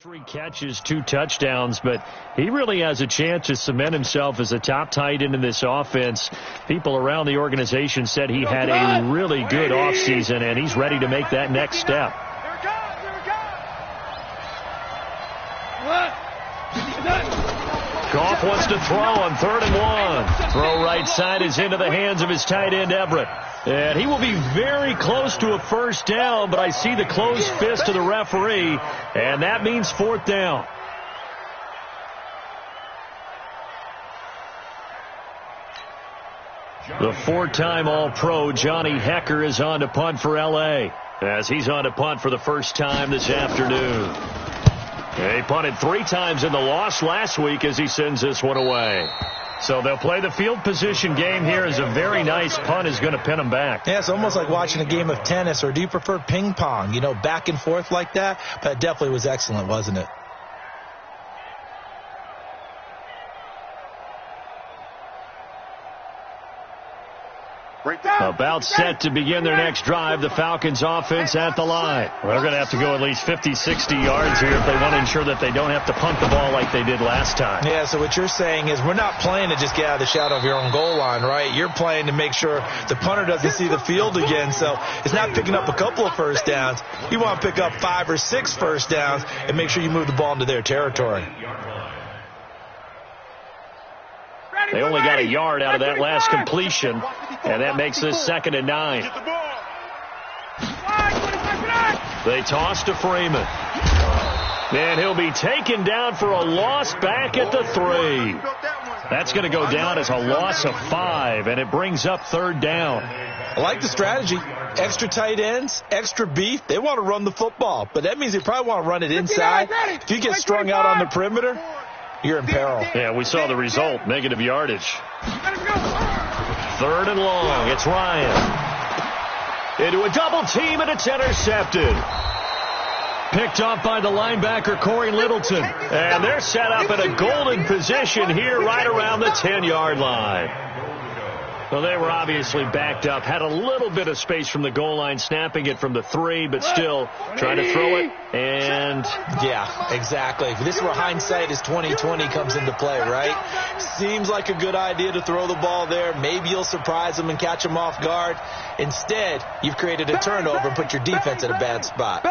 3 catches, 2 touchdowns, but he really has a chance to cement himself as a top tight end in this offense. People around the organization said he had a really good offseason, and he's ready to make that next step. Goff wants to throw on 3rd and 1. Throw right side is into the hands of his tight end, Everett. And he will be very close to a first down, but I see the closed fist of the referee, and that means 4th down. The 4-time All-Pro Johnny Hecker is on to punt for L.A. as he's on to punt for the first time this afternoon. He punted 3 times in the loss last week as he sends this one away. So they'll play the field position game here as a very nice punt is going to pin them back. Yeah, it's almost like watching a game of tennis, or do you prefer ping pong? You know, back and forth like that? That definitely was excellent, wasn't it? About set to begin their next drive, the Falcons offense at the line. They're going to have to go at least 50, 60 yards here if they want to ensure that they don't have to punt the ball like they did last time. Yeah, so what you're saying is we're not playing to just get out of the shadow of your own goal line, right? You're playing to make sure the punter doesn't see the field again. So it's not picking up a couple of first downs. You want to pick up 5 or 6 first downs and make sure you move the ball into their territory. They only got a yard out of that last completion, and that makes this 2nd and 9. They toss to Freeman. And he'll be taken down for a loss back at the 3. That's going to go down as a loss of 5, and it brings up 3rd down. I like the strategy. Extra tight ends, extra beef. They want to run the football, but that means they probably want to run it inside. If you get strung out on the perimeter, you're in peril. Yeah, we saw the result, negative yardage. 3rd and long. It's Ryan. Into a double team, and it's intercepted. Picked off by the linebacker, Corey Littleton. And they're set up in a golden position here right around the 10-yard line. Well, they were obviously backed up, had a little bit of space from the goal line, snapping it from the 3, but still trying to throw it. And yeah, exactly. This is where hindsight is 20/20 comes into play, right? Seems like a good idea to throw the ball there. Maybe you'll surprise them and catch them off guard. Instead, you've created a turnover and put your defense in a bad spot.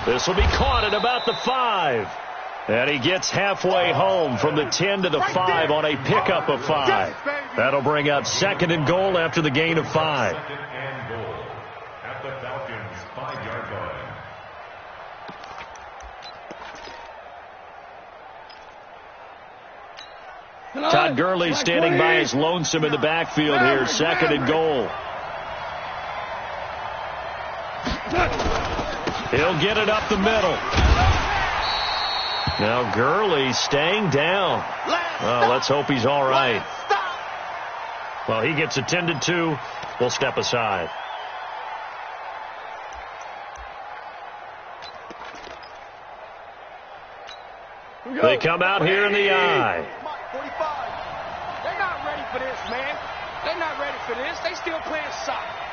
This will be caught at about the 5. And he gets halfway home from the 10 to the 5 on a pickup of 5. That'll bring up 2nd and goal after the gain of 5. At the Falcons 5-yard line. Todd Gurley standing by his lonesome in the backfield here. 2nd and goal. He'll get it up the middle. Now Gurley staying down. Well, let's hope he's all right. Well, he gets attended to. We'll step aside. They come out here in the eye. 45. They're not ready for this, man. They're not ready for this. They still playing soccer.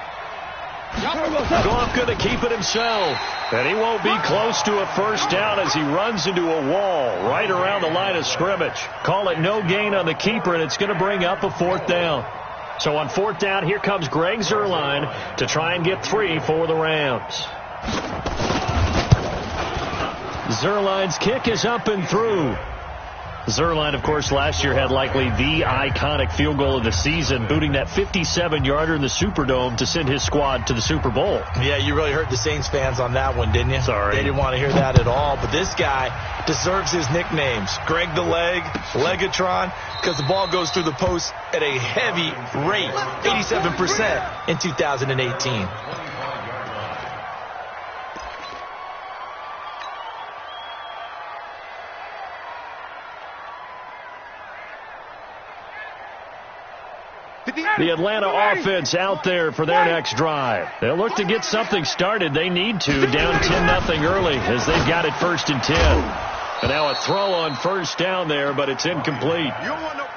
Goff going to keep it himself. And he won't be close to a first down as he runs into a wall right around the line of scrimmage. Call it no gain on the keeper, and it's going to bring up a 4th down. So on 4th down, here comes Greg Zuerlein to try and get 3 for the Rams. Zuerlein's kick is up and through. Zuerlein, of course, last year had likely the iconic field goal of the season, booting that 57-yarder in the Superdome to send his squad to the Super Bowl. Yeah, you really hurt the Saints fans on that one, didn't you? Sorry. They didn't want to hear that at all. But this guy deserves his nicknames. Greg the Leg, Legatron, because the ball goes through the post at a heavy rate, 87% in 2018. The Atlanta offense out there for their next drive. They'll look to get something started. They need to, down 10-0 early as they've got it 1st and 10. And now a throw on first down there, but it's incomplete.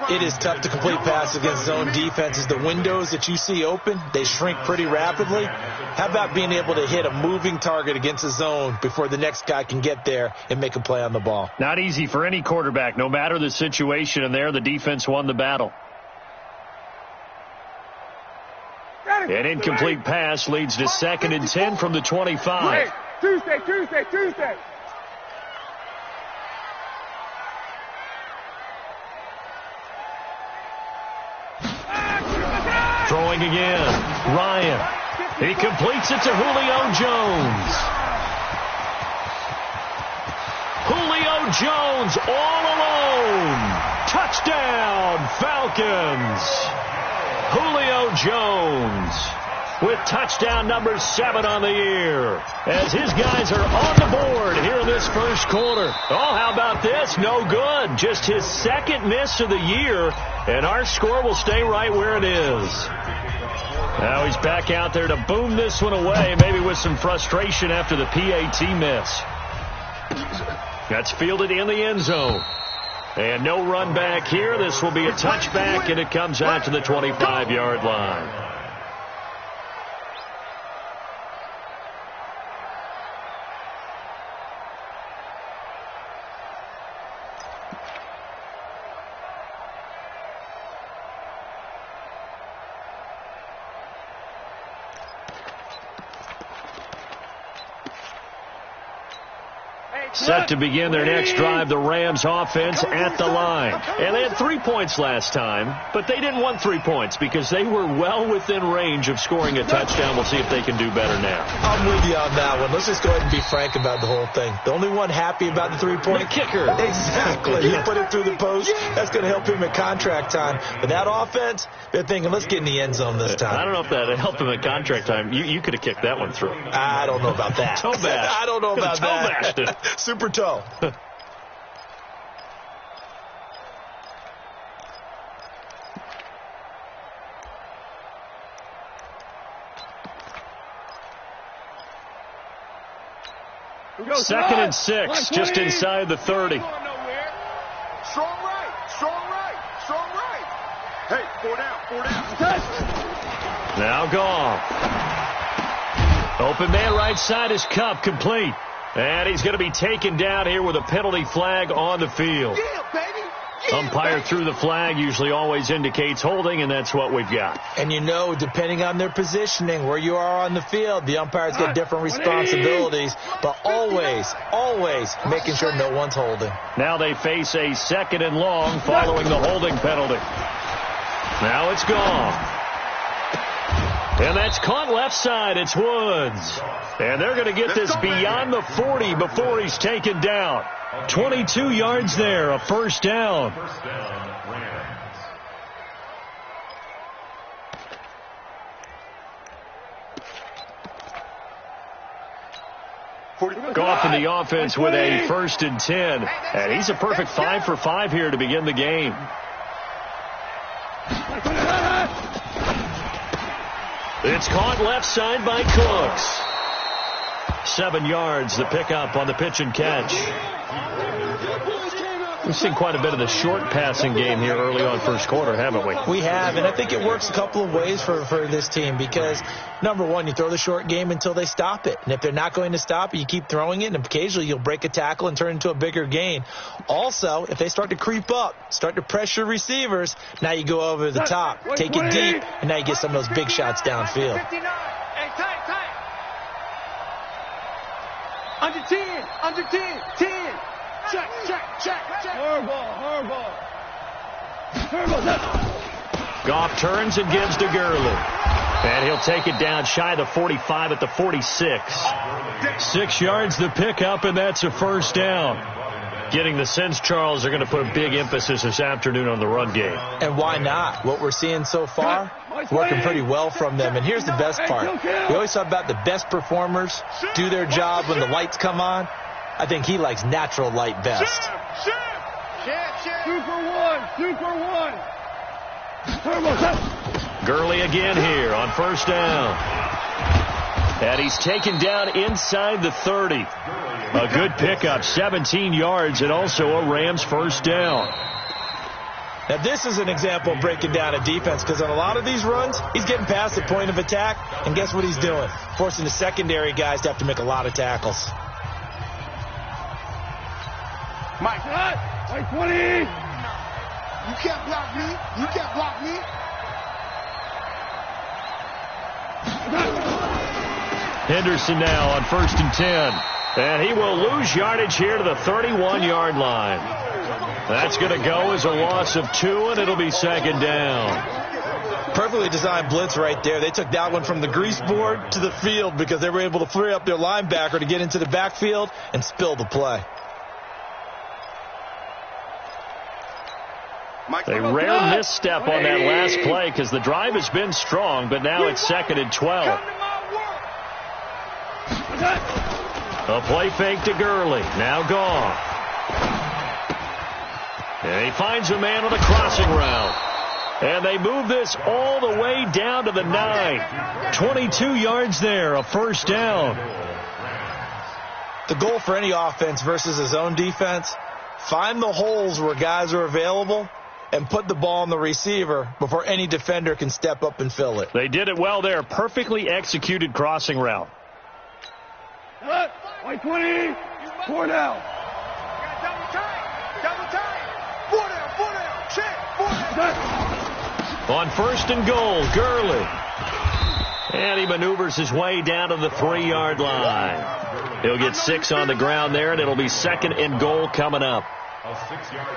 It is tough to complete passes against zone defenses. The windows that you see open, they shrink pretty rapidly. How about being able to hit a moving target against a zone before the next guy can get there and make a play on the ball? Not easy for any quarterback, no matter the situation, and there the defense won the battle. An incomplete pass leads to 2nd and 10 from the 25. Tuesday. Throwing again. Ryan. He completes it to Julio Jones. Julio Jones all alone. Touchdown, Falcons. Julio Jones with touchdown number 7 on the year as his guys are on the board here in this first quarter. Oh, how about this? No good. Just his 2nd miss of the year, and our score will stay right where it is. Now he's back out there to boom this one away, maybe with some frustration after the PAT miss. That's fielded in the end zone. And no run back here. This will be a touchback, and it comes out to the 25-yard line. Set to begin their next drive, the Rams offense at the line. And they had 3 points last time, but they didn't want 3 points because they were well within range of scoring a touchdown. We'll see if they can do better now. I'm with you on that one. Let's just go ahead and be frank about the whole thing. The only one happy about the 3-point the kicker. Exactly. He put it through the post. That's going to help him at contract time. But that offense, they're thinking, let's get in the end zone this time. I don't know if that helped him at contract time. You could have kicked that one through. I don't know about that. Toe bash. I don't know about that. Toe bashed it. Super toe. Second and 6, just inside the 30. Strong right. Hey, 4 down. Now Goff. Open man right side is Cup, complete. And he's going to be taken down here with a penalty flag on the field. Yeah, baby. Umpire through the flag usually always indicates holding, and that's what we've got. And you know, depending on their positioning, where you are on the field, the umpires get different responsibilities, but always making sure no one's holding. Now they face a 2nd and long following the holding penalty. Now it's gone. And that's caught left side. It's Woods. And they're going to get this beyond the 40 before he's taken down. 22 yards there, a first down. Goff in the offense with a 1st and 10. And he's a perfect 5 for 5 here to begin the game. It's caught left side by Cooks. 7 yards, the pickup on the pitch and catch. We've seen quite a bit of the short passing game here early on first quarter, haven't we? We have, and I think it works a couple of ways for this team because, number one, you throw the short game until they stop it. And if they're not going to stop it, you keep throwing it, and occasionally you'll break a tackle and turn it into a bigger gain. Also, if they start to creep up, start to pressure receivers, now you go over the top, take it deep, and now you get some of those big shots downfield. Hey, tight. Under 10. 10. Check. Hardball. Goff turns and gives to Gurley. And he'll take it down shy of the 45 at the 46. 6 yards the pickup, and that's a first down. Getting the sense, Charles, they're going to put a big emphasis this afternoon on the run game. And why not? What we're seeing so far, working pretty well from them. And here's the best part. We always talk about the best performers do their job when the lights come on. I think he likes natural light best. Super one. Gurley again here on first down. And he's taken down inside the 30. A good pickup, 17 yards, and also a Rams first down. Now, this is an example of breaking down a defense, because on a lot of these runs, he's getting past the point of attack, and guess what he's doing? Forcing the secondary guys to have to make a lot of tackles. Mike, 20. You can't block me. You can't block me. Henderson now on 1st and 10. And he will lose yardage here to the 31-yard line. That's going to go as a loss of 2, and it'll be 2nd down. Perfectly designed blitz right there. They took that one from the grease board to the field because they were able to free up their linebacker to get into the backfield and spill the play. A rare misstep on that last play because the drive has been strong, but now it's 2nd and 12. A play fake to Gurley. Now gone. And he finds a man on a crossing route. And they move this all the way down to the 9. 22 yards there, a first down. The goal for any offense versus his own defense, find the holes where guys are available and put the ball on the receiver before any defender can step up and fill it. They did it well there. Perfectly executed crossing route. 20. 4 down. Double time. 4 down. Check. 4 down. On 1st and goal, Gurley. And he maneuvers his way down to the 3-yard line. He'll get 6 on the ground there, and it'll be 2nd and goal coming up.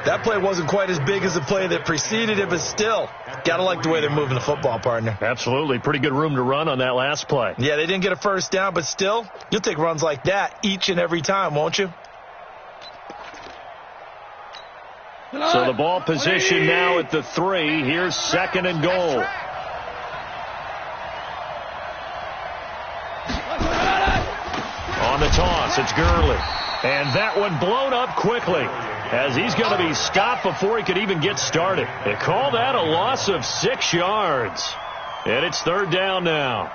That play wasn't quite as big as the play that preceded it, but still, gotta like the way they're moving the football, partner. Absolutely. Pretty good room to run on that last play. Yeah, they didn't get a first down, but still, you'll take runs like that each and every time, won't you? So the ball position now at the 3. Here's 2nd and goal. On the toss, it's Gurley. And that one blown up quickly as he's going to be stopped before he could even get started. They call that a loss of 6 yards. And it's 3rd down now.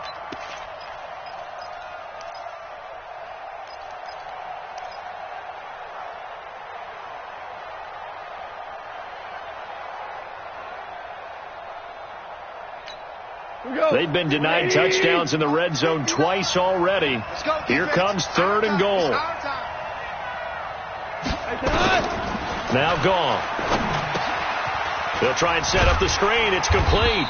They've been denied touchdowns in the red zone twice already. Here comes 3rd and goal. Now gone. They'll try and set up the screen. It's complete.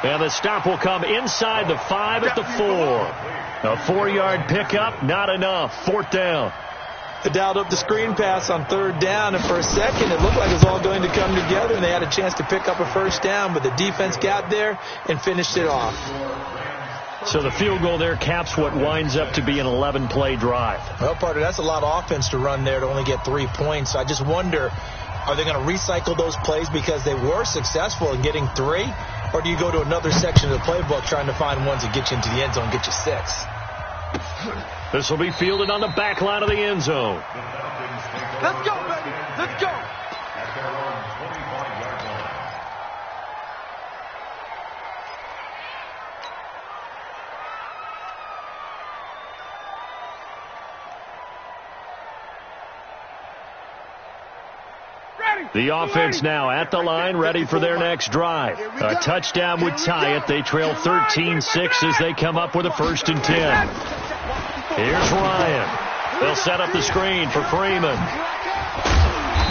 And the stop will come inside the 5 at the 4. A 4-yard pickup, not enough. 4th down. They dialed up the screen pass on 3rd down, and for a second it looked like it was all going to come together, and they had a chance to pick up a first down, but the defense got there and finished it off. So the field goal there caps what winds up to be an 11-play drive. Well, partner, that's a lot of offense to run there to only get 3 points. So I just wonder, are they going to recycle those plays because they were successful in getting 3? Or do you go to another section of the playbook trying to find ones that get you into the end zone and get you 6? This will be fielded on the back line of the end zone. Let's go, baby. Let's go. The offense now at the line, ready for their next drive. A touchdown would tie it. They trail 13-6 as they come up with a 1st and 10. Here's Ryan. They'll set up the screen for Freeman.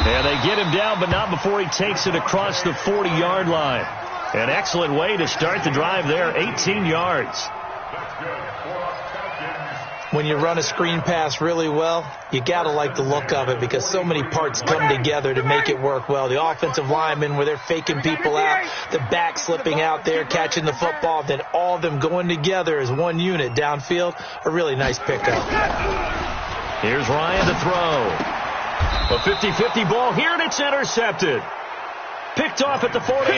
And they get him down, but not before he takes it across the 40-yard line. An excellent way to start the drive there, 18 yards. When you run a screen pass really well, you got to like the look of it because so many parts come together to make it work well. The offensive linemen, where they're faking people out, the back slipping out there, catching the football, then all of them going together as one unit downfield, a really nice pickup. Here's Ryan to throw. A 50-50 ball here, and it's intercepted. Picked off at the 48,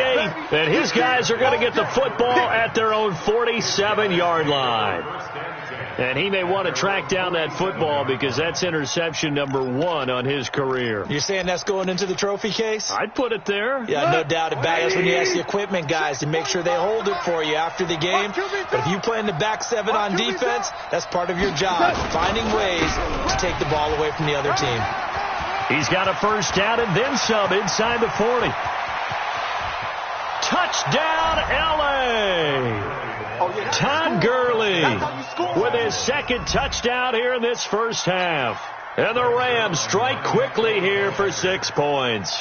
and his guys are going to get the football at their own 47-yard line. And he may want to track down that football because that's interception number 1 on his career. You're saying that's going into the trophy case? I'd put it there. Yeah, no doubt about it. That's when you ask the equipment guys to make sure they hold it for you after the game. But if you play in the back 7 on defense, that's part of your job, finding ways to take the ball away from the other team. He's got a first down and then some inside the 40. Touchdown, L.A. Todd Gurley with his second touchdown here in this first half. And the Rams strike quickly here for 6 points.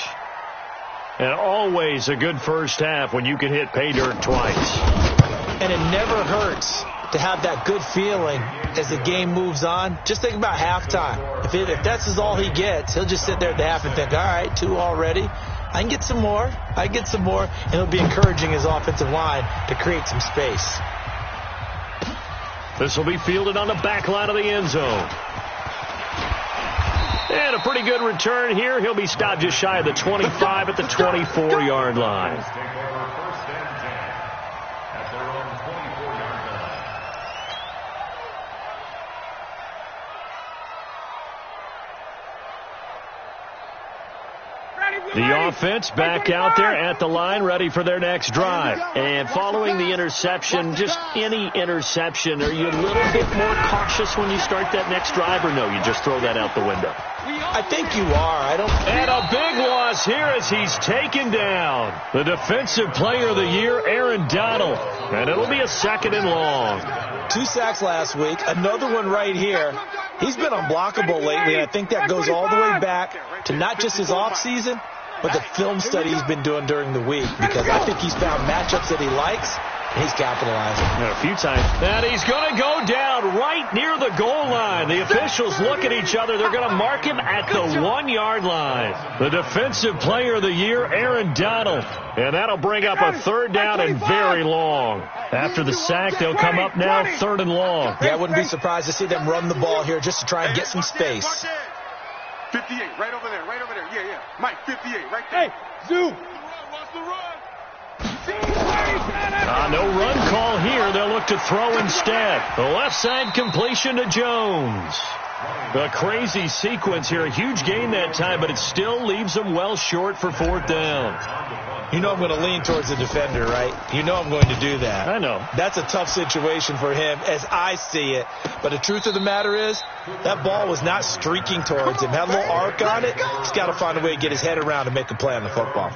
And always a good first half when you can hit pay dirt twice. And it never hurts to have that good feeling as the game moves on. Just think about halftime. If that's all he gets, he'll just sit there at the half and think, all right, 2 already. I can get some more. And he'll be encouraging his offensive line to create some space. This will be fielded on the back line of the end zone. And a pretty good return here. He'll be stopped just shy of the 25 at the 24-yard line. The offense back out there at the line, ready for their next drive. And following the interception, just any interception, are you a little bit more cautious when you start that next drive, or no, you just throw that out the window? I think you are. And a big loss here as he's taken down. The defensive player of the year, Aaron Donald. And it'll be a 2nd and long. 2 sacks last week, another one right here. He's been unblockable lately, and I think that goes all the way back to not just his offseason, but the film study he's been doing during the week, because I think he's found matchups that he likes, and he's capitalizing. And a few times. And he's going to go down right near the goal line. The officials look at each other. They're going to mark him at the 1-yard line. The defensive player of the year, Aaron Donald. And that'll bring up a 3rd down and very long. After the sack, they'll come up now 3rd and long. Yeah, I wouldn't be surprised to see them run the ball here just to try and get some space. 58, right over there. Yeah. Mike, 58, right there. Hey, Zoo. Watch the run. No run call here. They'll look to throw instead. The left side completion to Jones. A crazy sequence here. A huge gain that time, but it still leaves them well short for 4th down. You know I'm going to lean towards the defender, right? You know I'm going to do that. I know. That's a tough situation for him as I see it. But the truth of the matter is, that ball was not streaking towards him. Had a little arc on it. He's got to find a way to get his head around and make a play on the football.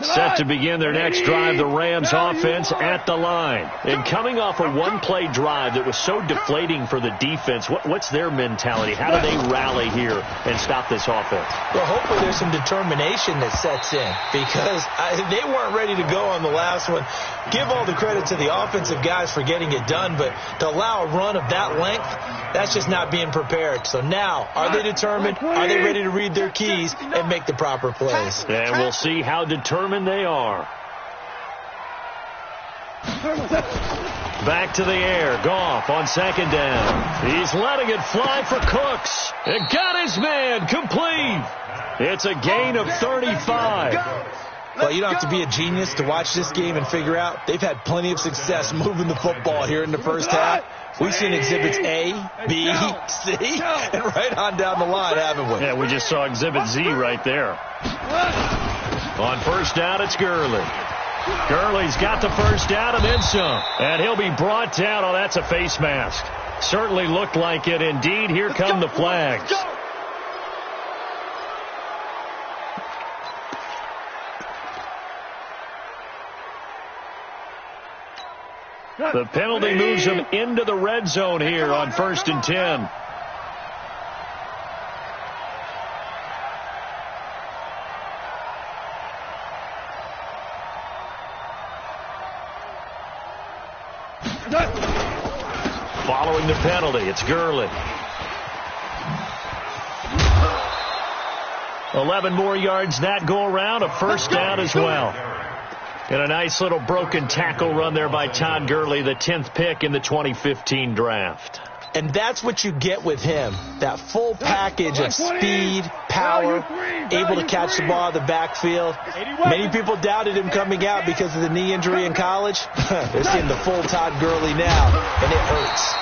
Set to begin their next drive, the Rams offense at the line. And coming off a 1-play drive that was so deflating for the defense, what's their mentality? How do they rally here and stop this offense? Well, hopefully there's some determination that sets in, because they weren't ready to go on the last one. Give all the credit to the offensive guys for getting it done, but to allow a run of that length, that's just not being prepared. So now, are they determined? Are they ready to read their keys and make the proper plays? And we'll see how determined they are. Back to the air. Goff on 2nd down. He's letting it fly for Cooks. And got his man complete. It's a gain of 35. Well, you don't have to be a genius to watch this game and figure out they've had plenty of success moving the football here in the first half. We've seen exhibits A, B, C, and right on down the line, haven't we? Yeah, we just saw exhibit Z right there. On 1st down, it's Gurley. Gurley's got the first down and then some. And he'll be brought down. Oh, that's a face mask. Certainly looked like it. Indeed, here come the flags. The penalty moves him into the red zone here on 1st and 10. Following the penalty, it's Gurley. 11 more yards that go around, a first down as well. And a nice little broken tackle run there by Todd Gurley, the 10th pick in the 2015 draft. And that's what you get with him, that full package of speed, power, able to catch the ball in the backfield. Many people doubted him coming out because of the knee injury in college. They're seeing the full Todd Gurley now, and it hurts.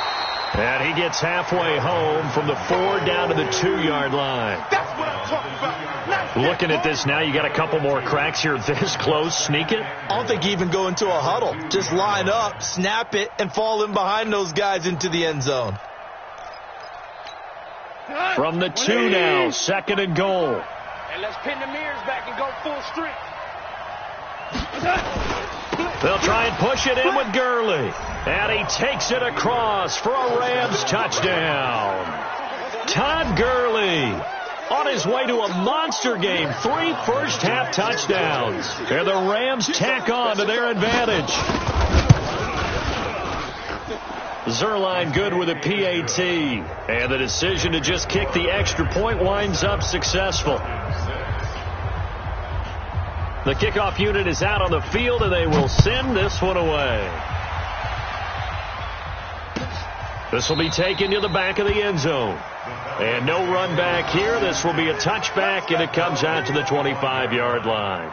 And he gets halfway home from the 4 down to the 2-yard line. That's what I'm talking about. Looking at this now, you got a couple more cracks here this close. Sneak it. I don't think you even go into a huddle. Just line up, snap it, and fall in behind those guys into the end zone. From the 2 now, 2nd and goal. And let's pin the mirrors back and go full strength. They'll try and push it in with Gurley. And he takes it across for a Rams touchdown. Todd Gurley on his way to a monster game. 3 first-half touchdowns. And the Rams tack on to their advantage. Zerline good with a PAT. And the decision to just kick the extra point winds up successful. The kickoff unit is out on the field, and they will send this one away. This will be taken to the back of the end zone. And no run back here. This will be a touchback, and it comes out to the 25-yard line.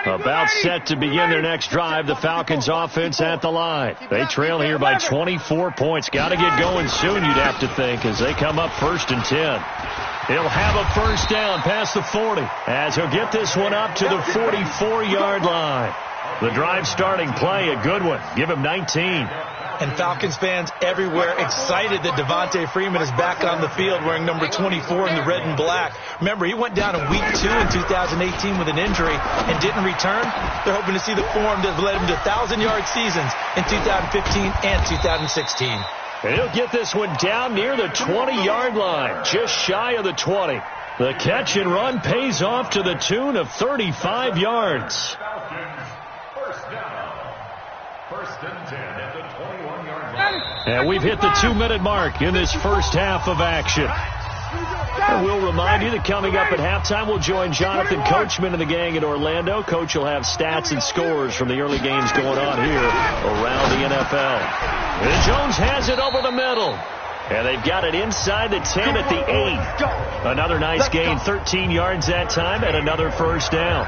About set to begin their next drive, the Falcons offense at the line. They trail here by 24 points. Got to get going soon, you'd have to think, as they come up 1st and 10. He'll have a first down past the 40 as he'll get this one up to the 44-yard line. The drive starting play, a good one. Give him 19. And Falcons fans everywhere excited that Devontae Freeman is back on the field wearing number 24 in the red and black. Remember, he went down in week 2 in 2018 with an injury and didn't return. They're hoping to see the form that led him to 1,000-yard seasons in 2015 and 2016. And he'll get this one down near the 20-yard line, just shy of the 20. The catch and run pays off to the tune of 35 yards. First and 10 at the 21-yard line. And we've hit the 2-minute mark in this first half of action. And we'll remind you that coming up at halftime, we'll join Jonathan Coachman and the gang in Orlando. Coach will have stats and scores from the early games going on here around the NFL. And Jones has it over the middle. And they've got it inside the 10 at the 8. Another nice gain, 13 yards that time, and another first down.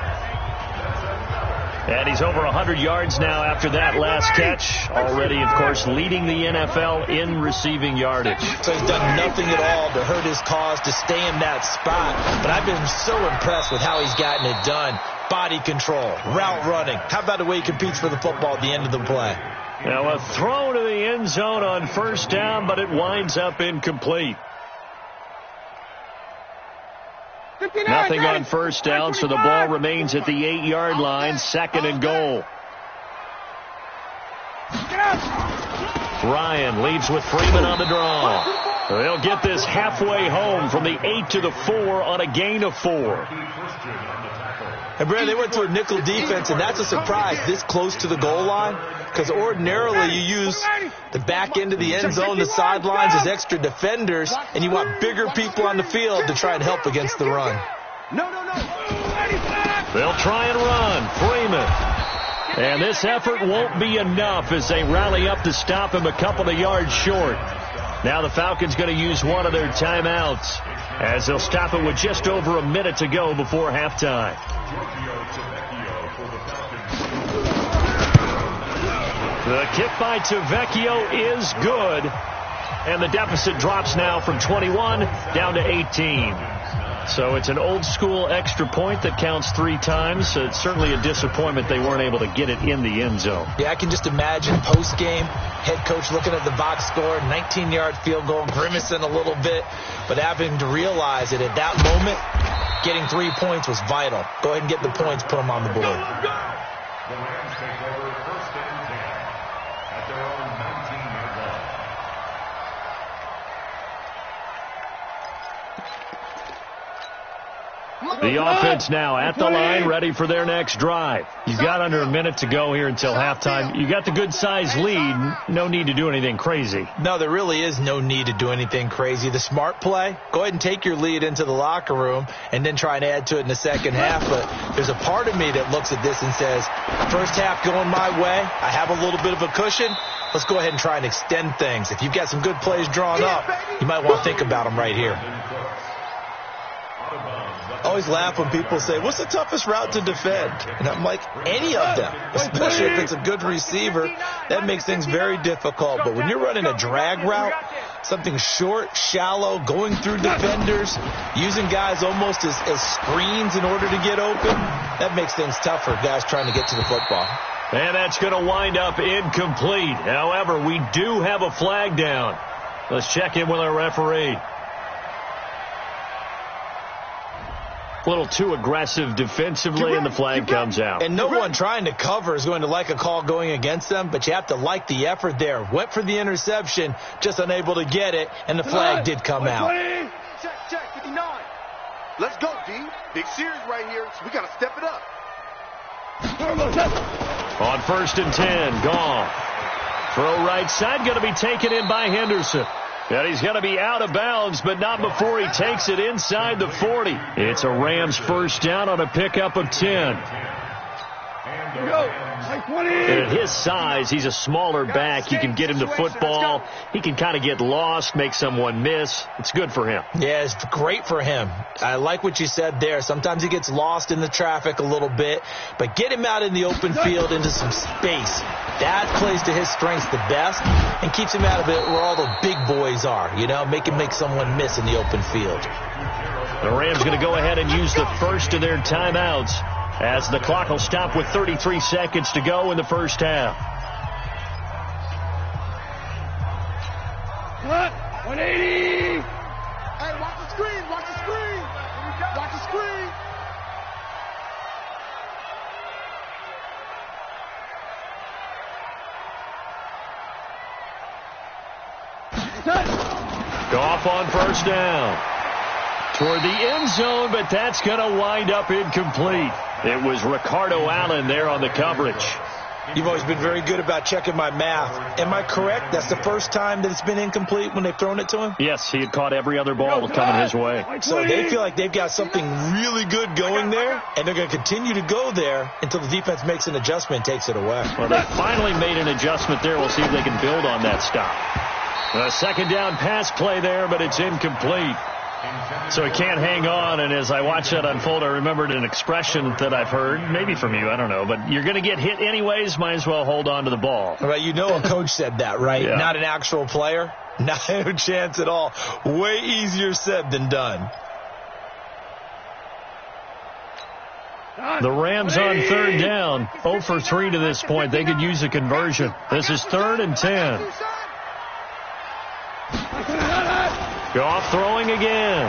And he's over 100 yards now after that last catch. Already, of course, leading the NFL in receiving yardage. So he's done nothing at all to hurt his cause to stay in that spot. But I've been so impressed with how he's gotten it done. Body control, route running. How about the way he competes for the football at the end of the play? Now a throw to the end zone on first down, but it winds up incomplete. Nothing on first down, so the ball remains at the 8-yard line, 2nd and goal. Ryan leads with Freeman on the draw. They'll get this halfway home from the 8 to the 4 on a gain of 4. And Brad, they went to a nickel defense, and that's a surprise this close to the goal line, because ordinarily you use the back end of the end zone, the sidelines as extra defenders, and you want bigger people on the field to try and help against the run. They'll try and run. Freeman. And this effort won't be enough as they rally up to stop him a couple of yards short. Now the Falcons going to use one of their timeouts as they'll stop it with just over a minute to go before halftime. The kick by Tavecchio is good. And the deficit drops now from 21 down to 18. So it's an old-school extra point that counts 3 times. So it's certainly a disappointment they weren't able to get it in the end zone. Yeah, I can just imagine post-game, head coach looking at the box score, 19-yard field goal, grimacing a little bit, but having to realize that at that moment, getting 3 points was vital. Go ahead and get the points, put them on the board. The Rams take over first and 10 at their own 19-yard line. The offense now at the line, ready for their next drive. You've got under a minute to go here until halftime. You got the good-sized lead. No need to do anything crazy. No, there really is no need to do anything crazy. The smart play, go ahead and take your lead into the locker room and then try and add to it in the second half. But there's a part of me that looks at this and says, first half going my way. I have a little bit of a cushion. Let's go ahead and try and extend things. If you've got some good plays drawn up, you might want to think about them right here. I always laugh when people say, what's the toughest route to defend? And I'm like, any of them, especially if it's a good receiver. That makes things very difficult. But when you're running a drag route, something short, shallow, going through defenders, using guys almost as screens in order to get open, that makes things tough for guys trying to get to the football. And that's going to wind up incomplete. However, we do have a flag down. Let's check in with our referee. A little too aggressive defensively, and the flag comes out. And no one trying to cover is going to like a call going against them, but you have to like the effort there. Went for the interception, just unable to get it, and the flag did come out. Check, 59. Let's go, D. Big series right here, so we got to step it up. On 1st and 10, gone. Throw right side, going to be taken in by Henderson. And he's going to be out of bounds, but not before he takes it inside the 40. It's a Rams first down on a pickup of 10. And at his size, he's a smaller back. You can get him the football. He can kind of get lost, make someone miss. It's good for him. Yeah, it's great for him. I like what you said there. Sometimes he gets lost in the traffic a little bit, but get him out in the open field into some space. That plays to his strengths the best and keeps him out of it where all the big boys are. You know, make someone miss in the open field. The Rams going to go ahead and use the first of their timeouts, as the clock will stop with 33 seconds to go in the first half. 180. Hey, watch the screen, watch the screen. Watch the screen. Goff on first down. Toward the end zone, but that's going to wind up incomplete. It was Ricardo Allen there on the coverage. You've always been very good about checking my math. Am I correct? That's the first time that it's been incomplete when they've thrown it to him? Yes, he had caught every other ball coming his way. So they feel like they've got something really good going there, and they're going to continue to go there until the defense makes an adjustment and takes it away. Well, they finally made an adjustment there. We'll see if they can build on that stop. A second down pass play there, but it's incomplete. So he can't hang on, and as I watch that unfold, I remembered an expression that I've heard, maybe from you, I don't know, but you're going to get hit anyways, might as well hold on to the ball. Right, you know a coach said that, right? Yeah. Not an actual player. Not a chance at all. Way easier said than done. The Rams on third down, 0 for 3 to this point. They could use a conversion. This is 3rd and 10. Goff throwing again.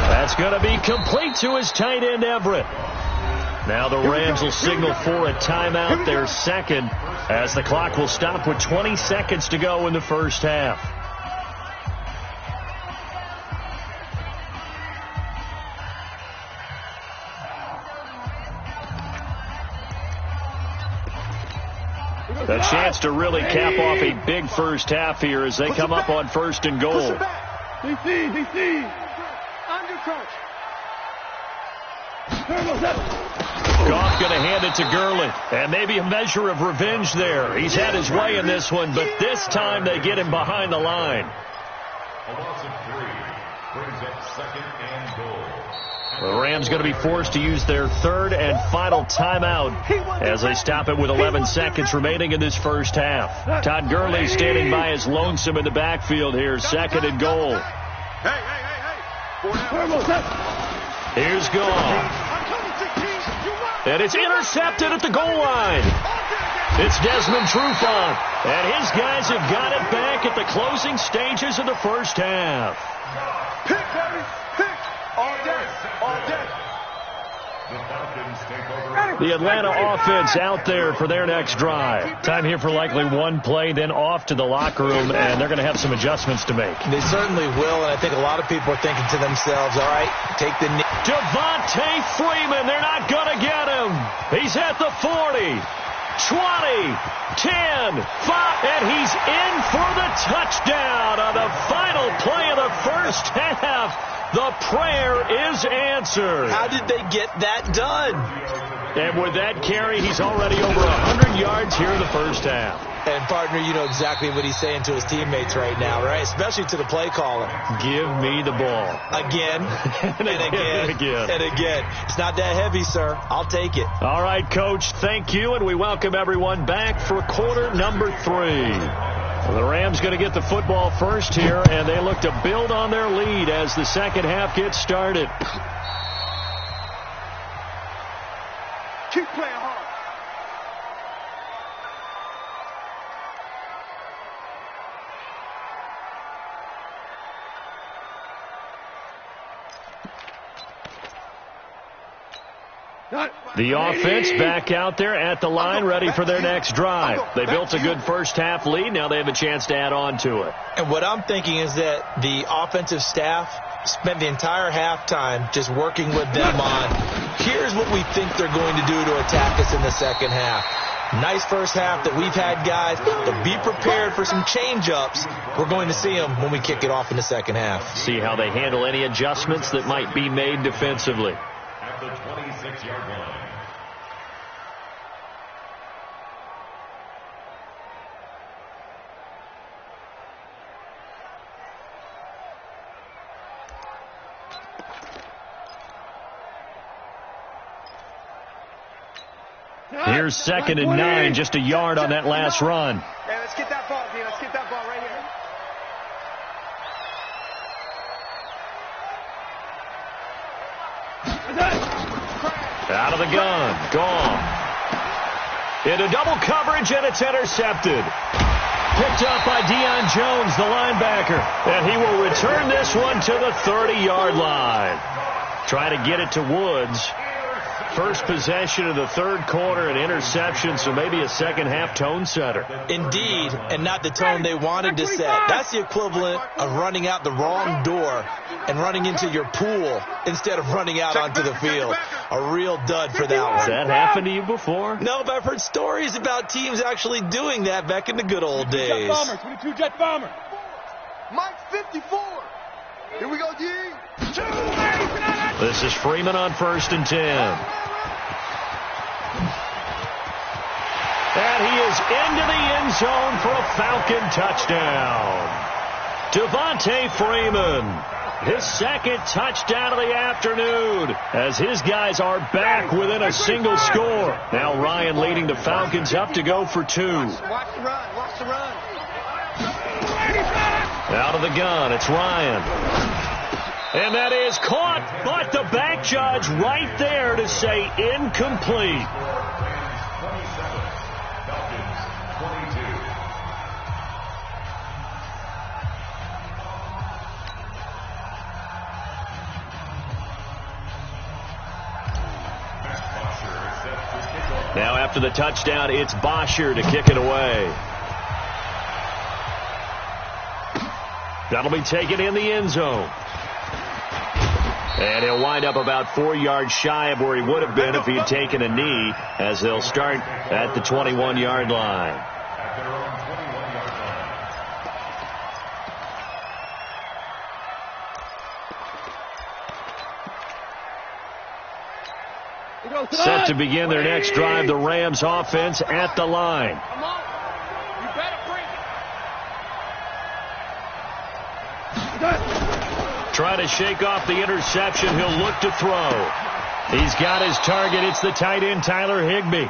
That's going to be complete to his tight end, Everett. Now the Rams will signal for a timeout, their second, as the clock will stop with 20 seconds to go in the first half. A chance to really cap off a big first half here as they come up on 1st and goal. DC. Undercoach. Goff going to hand it to Gurley. And maybe a measure of revenge there. He's had his way in this one, but this time they get him behind the line. A loss of 3 brings up 2nd and goal. The Rams going to be forced to use their third and final timeout as they stop it with 11 seconds remaining in this first half. Todd Gurley standing by as lonesome in the backfield here, 2nd and goal. Hey. Here's Goff. And it's intercepted at the goal line. It's Desmond Trufant, and his guys have got it back at the closing stages of the first half. Pick, baby, pick. All day. The Falcons take over. The Atlanta offense out there for their next drive. Time here for likely one play, then off to the locker room, and they're going to have some adjustments to make. They certainly will, and I think a lot of people are thinking to themselves, all right, take the knee. Devontae Freeman, they're not going to get him. He's at the 40. 20, 10, 5, and he's in for the touchdown on the final play of the first half. The prayer is answered. How did they get that done? And with that carry, he's already over 100 yards here in the first half. And, partner, you know exactly what he's saying to his teammates right now, right? Especially to the play caller. Give me the ball. Again, and again, and again. It's not that heavy, sir. I'll take it. All right, Coach, thank you, and we welcome everyone back for quarter number 3. The Rams going to get the football first here, and they look to build on their lead as the second half gets started. Keep playing hard. The offense back out there at the line, ready for their next drive. They built a good first half lead. Now they have a chance to add on to it. And what I'm thinking is that the offensive staff spent the entire halftime just working with them on, here's what we think they're going to do to attack us in the second half. Nice first half that we've had, guys, but be prepared for some change-ups. We're going to see them when we kick it off in the second half. See how they handle any adjustments that might be made defensively. At the 26-yard line. Here's 2nd and 9, just a yard on that last run. Hey, let's get that ball, D. Let's get that ball right here. Out of the gun. Gone. Into double coverage, and it's intercepted. Picked up by Deion Jones, the linebacker. And he will return this one to the 30-yard line. Try to get it to Woods. First possession of the third quarter, an interception, so maybe a second-half tone setter. Indeed, and not the tone they wanted to set. That's the equivalent of running out the wrong door and running into your pool instead of running out onto the field. A real dud for that one. Has that happened to you before? No, but I've heard stories about teams actually doing that back in the good old days. Jet bomber, 22 jet bomber. Mike 54. Here we go, D. This is Freeman on 1st and 10. And he is into the end zone for a Falcon touchdown. Devontae Freeman, his second touchdown of the afternoon, as his guys are back within a single score. Now Ryan leading the Falcons up to go for 2. Watch the run. Watch the run. Out of the gun, it's Ryan. And that is caught, but the back judge right there to say incomplete. Now after the touchdown, it's Bosher to kick it away. That'll be taken in the end zone. And he'll wind up about 4 yards shy of where he would have been if he had taken a knee, as they'll start at the 21-yard line. Set to begin their next drive, the Rams offense at the line. Come on. You better bring it. Trying to shake off the interception. He'll look to throw. He's got his target. It's the tight end, Tyler Higbee.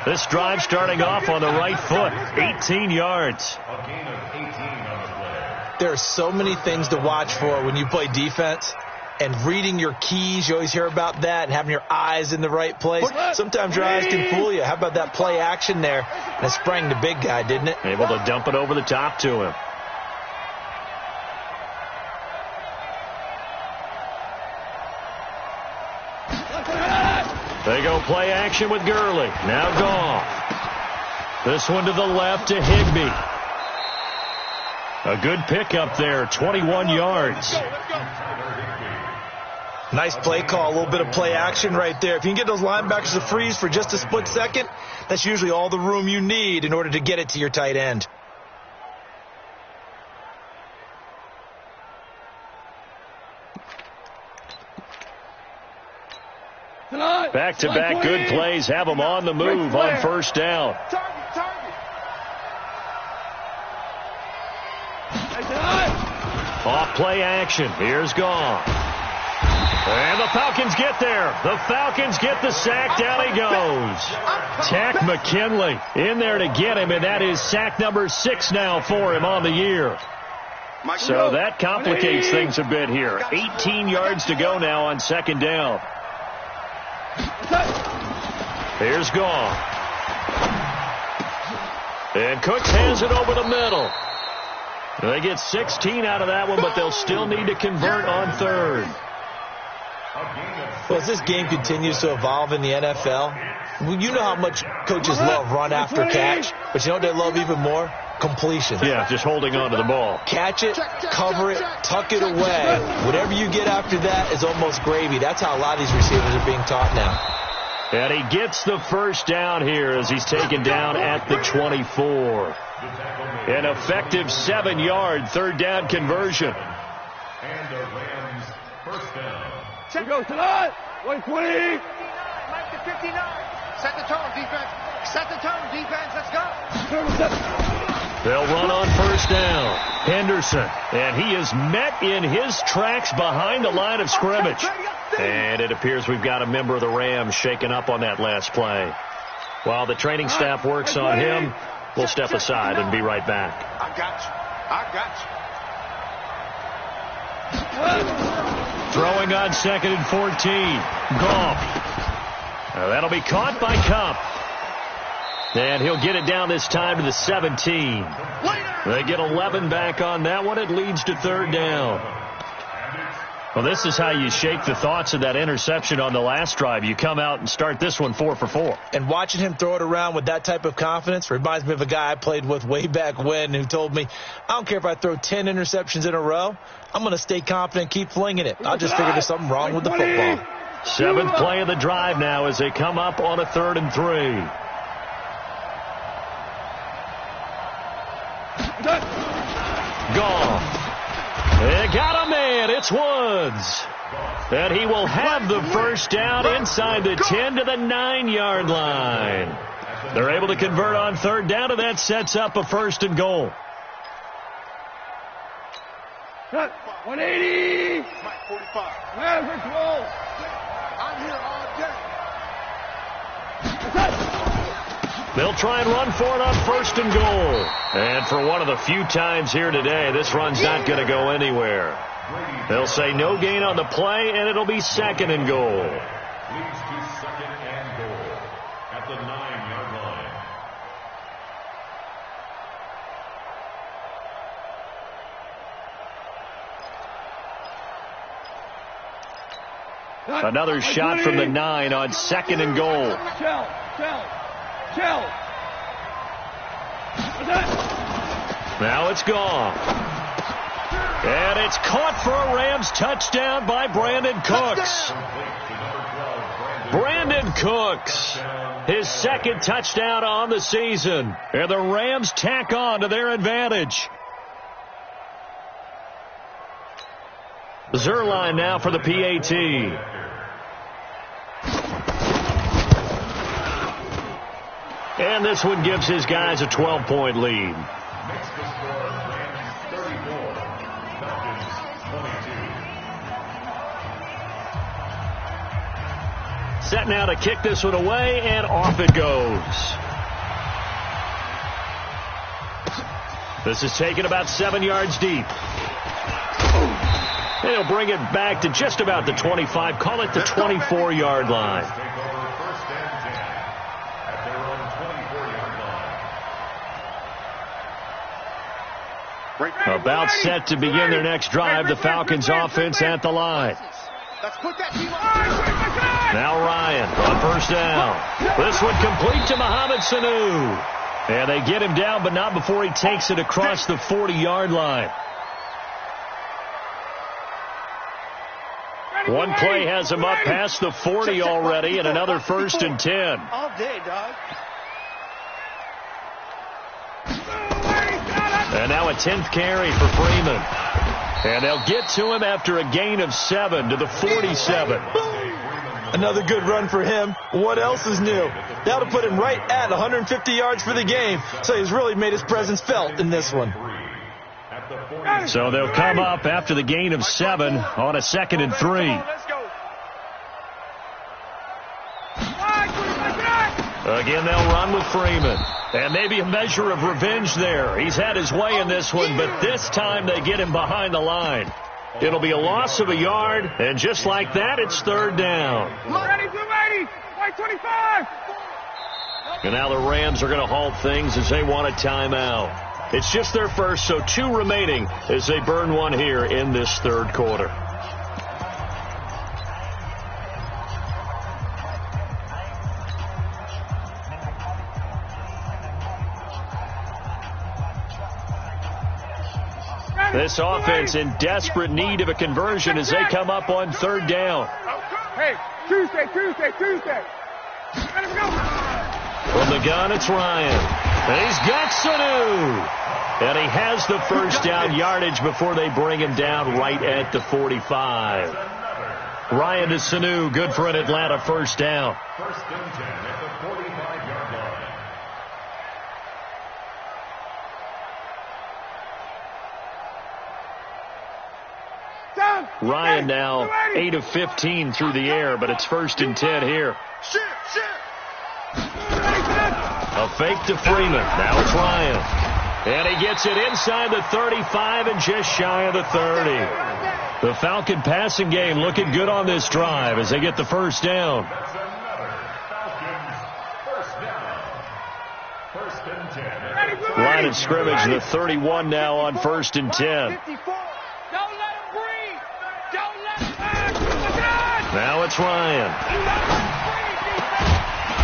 This drive starting off on the right foot. 18 yards. A gain of 18 on the play. There are so many things to watch for when you play defense. And reading your keys, you always hear about that, and having your eyes in the right place. Sometimes your eyes can fool you. How about that play action there? And it sprang the big guy, didn't it? Able to dump it over the top to him. They'll play action with Gurley. Now Goff. This one to the left to Higbee. A good pickup there, 21 yards. Nice play call, a little bit of play action right there. If you can get those linebackers to freeze for just a split second, that's usually all the room you need in order to get it to your tight end. Back-to-back good plays have them on the move on first down. Off play action. Here's Goff. And the Falcons get there. The Falcons get the sack. Down he goes. Takk McKinley in there to get him, and that is sack number 6 now for him on the year. So that complicates things a bit here. 18 yards to go now on second down. Here's Goff. And Cooks hands it over the middle. They get 16 out of that one, but they'll still need to convert on third. Well, as this game continues to evolve in the NFL, you know how much coaches love run after catch, but you know what they love even more? Completion. Yeah, just holding on to the ball. Catch it, cover it, tuck it away. Whatever you get after that is almost gravy. That's how a lot of these receivers are being taught now. And he gets the first down here as he's taken down at the 24. An effective 7-yard third down conversion. And the Rams first down. We go tonight. 120. Mike to 59. Set the tone, defense. Set the tone, defense. Let's go. They'll run on first down. Henderson. And he is met in his tracks behind the line of scrimmage. And it appears we've got a member of the Rams shaken up on that last play. While the training staff works on him, we'll step aside and be right back. I got you. Throwing on 2nd and 14. Goff. That'll be caught by Kupp. And he'll get it down this time to the 17. They get 11 back on that one. It leads to third down. Well, this is how you shake the thoughts of that interception on the last drive. You come out and start this one 4 for 4. And watching him throw it around with that type of confidence reminds me of a guy I played with way back when who told me, I don't care if I throw 10 interceptions in a row. I'm going to stay confident, keep flinging it. I'll just figure there's something wrong with the football. 7th play of the drive now as they come up on a 3rd and 3. Goff. They got a man. It's Woods. And he will have the first down inside the 10 to the 9-yard line. They're able to convert on third down, and that sets up a 1st and goal. 180. 45. I'm here all day. They'll try and run for it on 1st and goal. And for one of the few times here today, this run's not going to go anywhere. They'll say no gain on the play, and it'll be 2nd and goal. Leads to 2nd and goal at the 9-yard line. Another shot from the 9 on 2nd and goal. Now it's gone. And it's caught for a Rams touchdown by Brandon Cooks. Brandon Cooks, his 2nd touchdown on the season. And the Rams tack on to their advantage. Zerline now for the PAT. And this one gives his guys a 12-point lead. Makes the score Rams 34, Falcons 22. Set now to kick this one away, and off it goes. This is taken about 7 yards deep. They'll bring it back to just about the 25, call it the 24-yard line. About set to begin their next drive, the Falcons offense at the line. Let's put that team on. Now Ryan on first down. This one complete to Mohamed Sanu. And they get him down, but not before he takes it across the 40-yard line. One play has him up past the 40 already, and another 1st and 10. All day, dog. And now a 10th carry for Freeman. And they'll get to him after a gain of 7 to the 47. Another good run for him. What else is new? That'll put him right at 150 yards for the game. So he's really made his presence felt in this one. So they'll come up after the gain of 7 on a 2nd and 3. Again, they'll run with Freeman. And maybe a measure of revenge there. He's had his way in this one, but this time they get him behind the line. It'll be a loss of a yard, and just like that, it's 3rd down. Ready, 280, white 25. And now the Rams are going to halt things as they want a timeout. It's just their first, so 2 remaining as they burn one here in this 3rd quarter. This offense in desperate need of a conversion as they come up on 3rd down. Hey, Tuesday. Let him go. From the gun, it's Ryan. And he's got Sanu. And he has the 1st down yardage before they bring him down right at the 45. Ryan to Sanu, good for an Atlanta 1st down. 1st and 10 at the 45-yard line. Ryan now 8 of 15 through the air, but it's 1st and 10 here. A fake to Freeman. Now it's Ryan. And he gets it inside the 35 and just shy of the 30. The Falcon passing game looking good on this drive as they get the 1st down. That's another Falcons 1st down. 1st and 10. Line of scrimmage, the 31 now on 1st and 10. Now it's Ryan.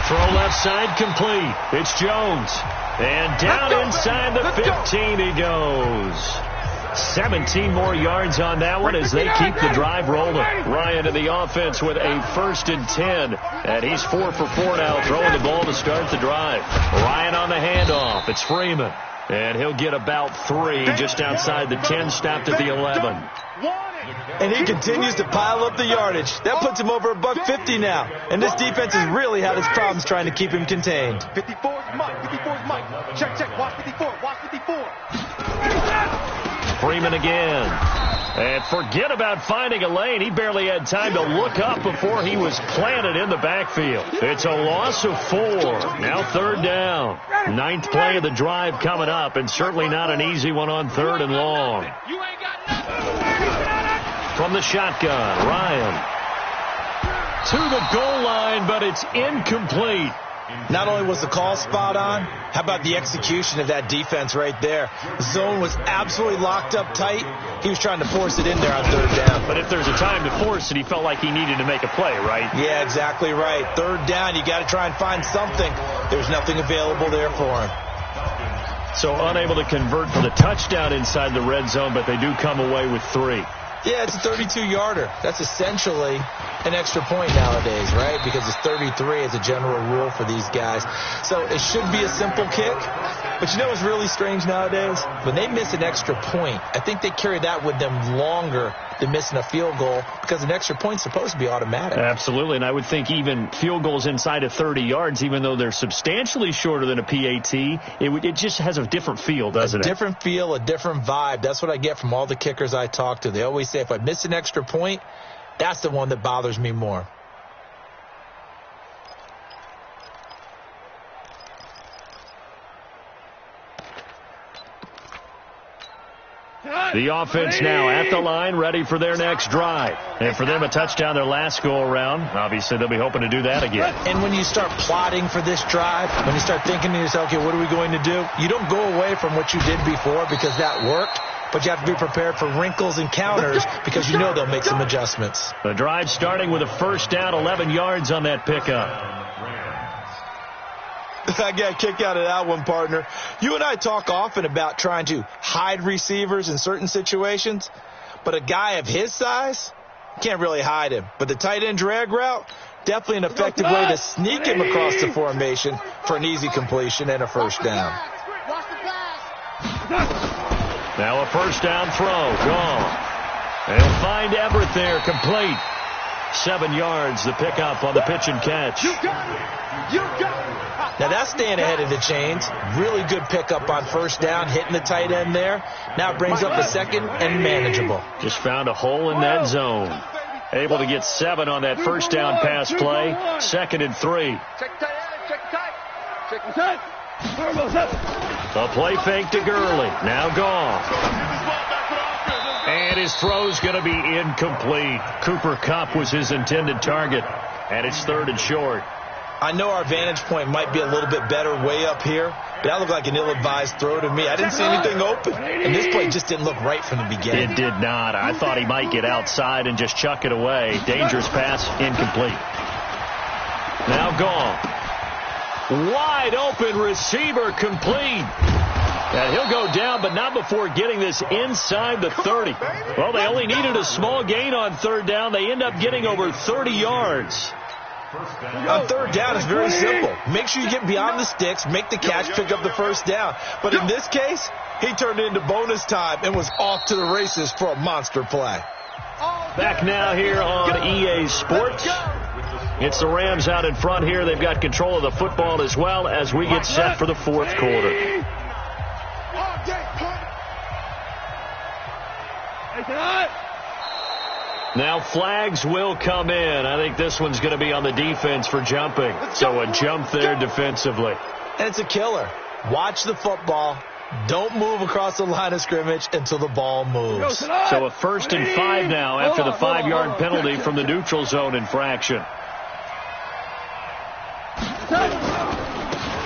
Throw left side complete. It's Jones. And down inside the 15 he goes. 17 more yards on that one as they keep the drive rolling. Ryan in the offense with a 1st and 10. And he's 4 for 4 now, throwing the ball to start the drive. Ryan on the handoff. It's Freeman. And he'll get about 3 just outside the 10, stopped at the 11. And he continues to pile up the yardage. That puts him over $150 now. And this defense has really had its problems trying to keep him contained. 54's Mike. Check. Watch 54. Freeman again. And forget about finding a lane. He barely had time to look up before he was planted in the backfield. It's a loss of 4. Now 3rd down. 9th play of the drive coming up, and certainly not an easy one on 3rd and long. From the shotgun, Ryan to the goal line, but it's incomplete. Not only was the call spot on, how about the execution of that defense right there? The zone was absolutely locked up tight. He was trying to force it in there on 3rd down. But if there's a time to force it, he felt like he needed to make a play, right? Yeah, exactly right. 3rd down, you got to try and find something. There's nothing available there for him. So unable to convert for the touchdown inside the red zone, but they do come away with 3. Yeah, it's a 32-yarder. That's essentially an extra point nowadays, right? Because it's 33 as a general rule for these guys. So it should be a simple kick. But you know what's really strange nowadays? When they miss an extra point, I think they carry that with them longer than missing a field goal because an extra point's supposed to be automatic. Absolutely, and I would think even field goals inside of 30 yards, even though they're substantially shorter than a PAT, it just has a different feel, doesn't it? A different feel, a different vibe. That's what I get from all the kickers I talk to. They always say if I miss an extra point, that's the one that bothers me more. The offense now at the line, ready for their next drive. And for them, a touchdown their last go-around. Obviously, they'll be hoping to do that again. And when you start plotting for this drive, when you start thinking to yourself, okay, what are we going to do? You don't go away from what you did before because that worked. but you have to be prepared for wrinkles and counters because you know they'll make some adjustments. The drive starting with a first down, 11 yards on that pickup. I got a kick out of that one, partner. You and I talk often about trying to hide receivers in certain situations, but a guy of his size, can't really hide him. But the tight end drag route, definitely an effective way to sneak him across the formation for an easy completion and a first down. Now a first down throw, gone. They'll find Everett there, complete. 7 yards, the pickup on the pitch and catch. You got it. You got it. Now that's staying ahead of the chains. Really good pickup on first down, hitting the tight end there. Now it brings up a second and manageable. Just found a hole in that zone. Able to get 7 on that first down pass play. 2nd and 3. Check tight end. Check tight. Check tight. A play fake to Gurley. Now gone. And his throw's going to be incomplete. Cooper Kupp was his intended target. And it's 3rd and short. I know our vantage point might be a little bit better way up here, but that looked like an ill-advised throw to me. I didn't see anything open, and this play just didn't look right from the beginning. It did not. I thought he might get outside and just chuck it away. Dangerous pass, incomplete. Now gone. Wide open receiver, complete. And he'll go down, but not before getting this inside the 30. Well, they only needed a small gain on 3rd down. They end up getting over 30 yards. On 3rd down, it's very simple. Make sure you get beyond the sticks, make the catch, pick up the first down. But in this case, he turned it into bonus time and was off to the races for a monster play. Back now here on EA Sports. It's the Rams out in front here. They've got control of the football as well as we get set for the 4th quarter. Now flags will come in. I think this one's going to be on the defense for jumping. So a jump there defensively. And it's a killer. Watch the football. Don't move across the line of scrimmage until the ball moves. So a 1st and 5 now after the 5-yard penalty from the neutral zone infraction.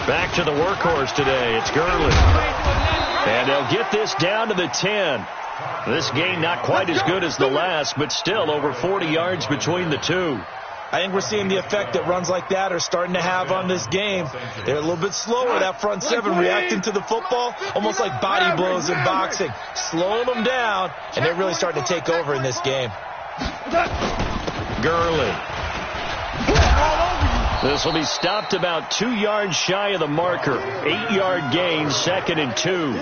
Back to the workhorse today. It's Gurley. And they'll get this down to the 10. This game not quite as good as the last, but still over 40 yards between the two. I think we're seeing the effect that runs like that are starting to have on this game. They're a little bit slower, that front 7, reacting to the football, almost like body blows in boxing. Slowing them down, and they're really starting to take over in this game. Gurley. This will be stopped about 2 yards shy of the marker. 8-yard gain, 2nd and 2.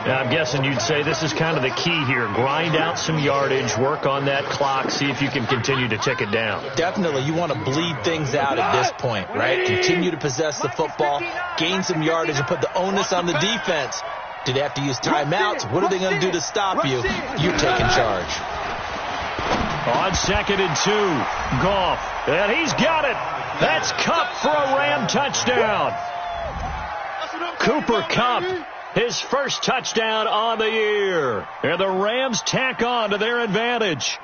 Now, I'm guessing you'd say this is kind of the key here. Grind out some yardage, work on that clock, see if you can continue to tick it down. Definitely. You want to bleed things out at this point, right? Continue to possess the football, gain some yardage, and put the onus on the defense. Do they have to use timeouts? What are they going to do to stop you? You're taking charge. On 2nd and 2, Goff. And he's got it. That's Kupp for a Ram touchdown. Cooper Kupp. His first touchdown on the year. And the Rams tack on to their advantage.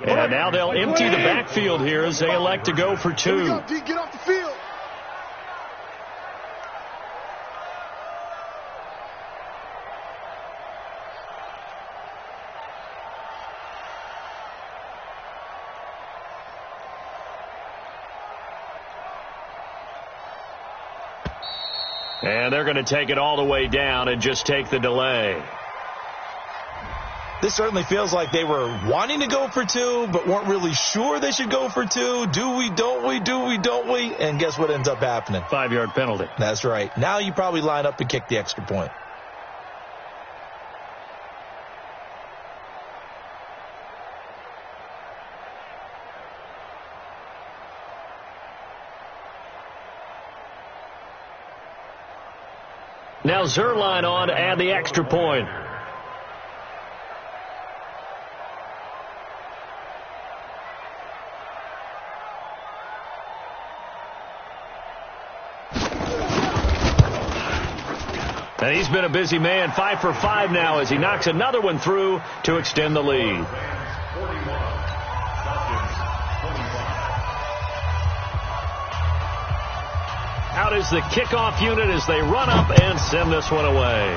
And now they'll empty the backfield here as they elect to go for 2. Get off the field. And they're going to take it all the way down and just take the delay. This certainly feels like they were wanting to go for 2, but weren't really sure they should go for 2. Do we, don't we, do we, don't we? And guess what ends up happening? 5-yard penalty. That's right. Now you probably line up and kick the extra point. Now Zerline on to add the extra point. And he's been a busy man, 5 for 5 now as he knocks another one through to extend the lead. Out is the kickoff unit as they run up and send this one away.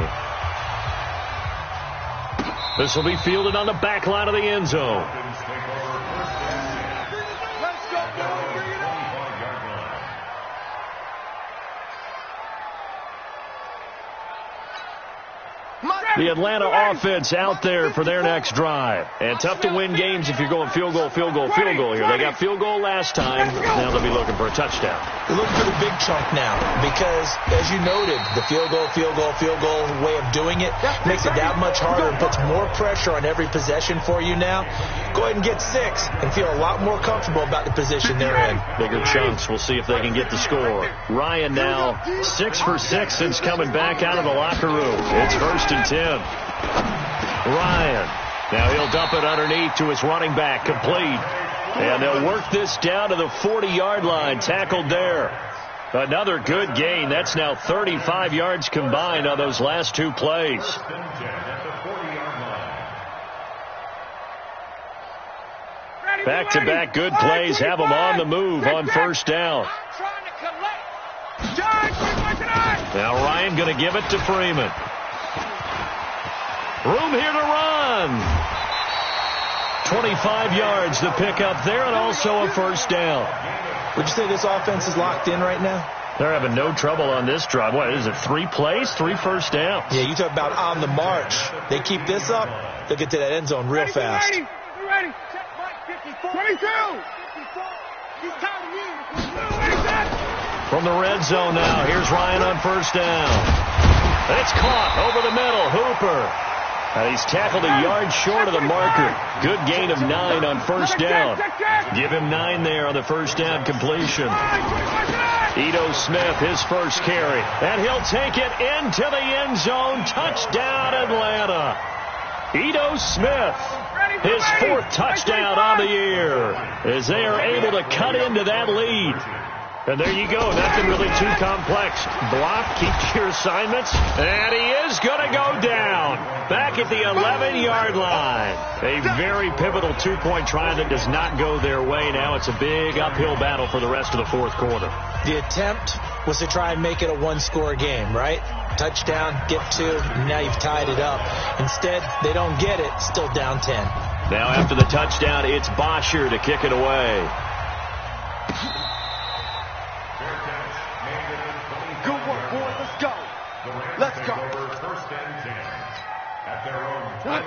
This will be fielded on the back line of the end zone. The Atlanta offense out there for their next drive. And tough to win games if you're going field goal here. They got field goal last time. Now they'll be looking for a touchdown. They're looking for the big chunk now because, as you noted, the field goal way of doing it makes it that much harder and puts more pressure on every possession for you now. Go ahead and get 6 and feel a lot more comfortable about the position they're in. Bigger chunks. We'll see if they can get the score. Ryan now 6 for 6 since coming back out of the locker room. It's 1st and 10. Ryan. Now he'll dump it underneath to his running back. Complete. And they'll work this down to the 40-yard line. Tackled there. Another good gain. That's now 35 yards combined on those last 2 plays. Back-to-back good plays have them on the move on 1st down. Now Ryan going to give it to Freeman. Room here to run. 25 yards to pick up there and also a 1st down. Would you say this offense is locked in right now? They're having no trouble on this drive. What is it, 3 plays, 3 1st downs? Yeah, you talk about on the march. They keep this up, they'll get to that end zone real fast. Ready. 22. From the red zone now, here's Ryan on 1st down. It's caught over the middle. Hooper. And he's tackled a yard short of the marker. Good gain of 9 on 1st down. Give him 9 there on the 1st down completion. Ito Smith, his first carry. And he'll take it into the end zone. Touchdown, Atlanta. Ito Smith, his 4th touchdown on the year, as they are able to cut into that lead. And there you go. Nothing really too complex. Block, keep to your assignments. And he is going to go down. Back at the 11-yard line. A very pivotal 2-point try that does not go their way. Now it's a big uphill battle for the rest of the 4th quarter. The attempt was to try and make it a 1-score game, right? Touchdown, get 2, and now you've tied it up. Instead, they don't get it. Still down 10. Now after the touchdown, it's Bosher to kick it away. Good work, boy. Let's go.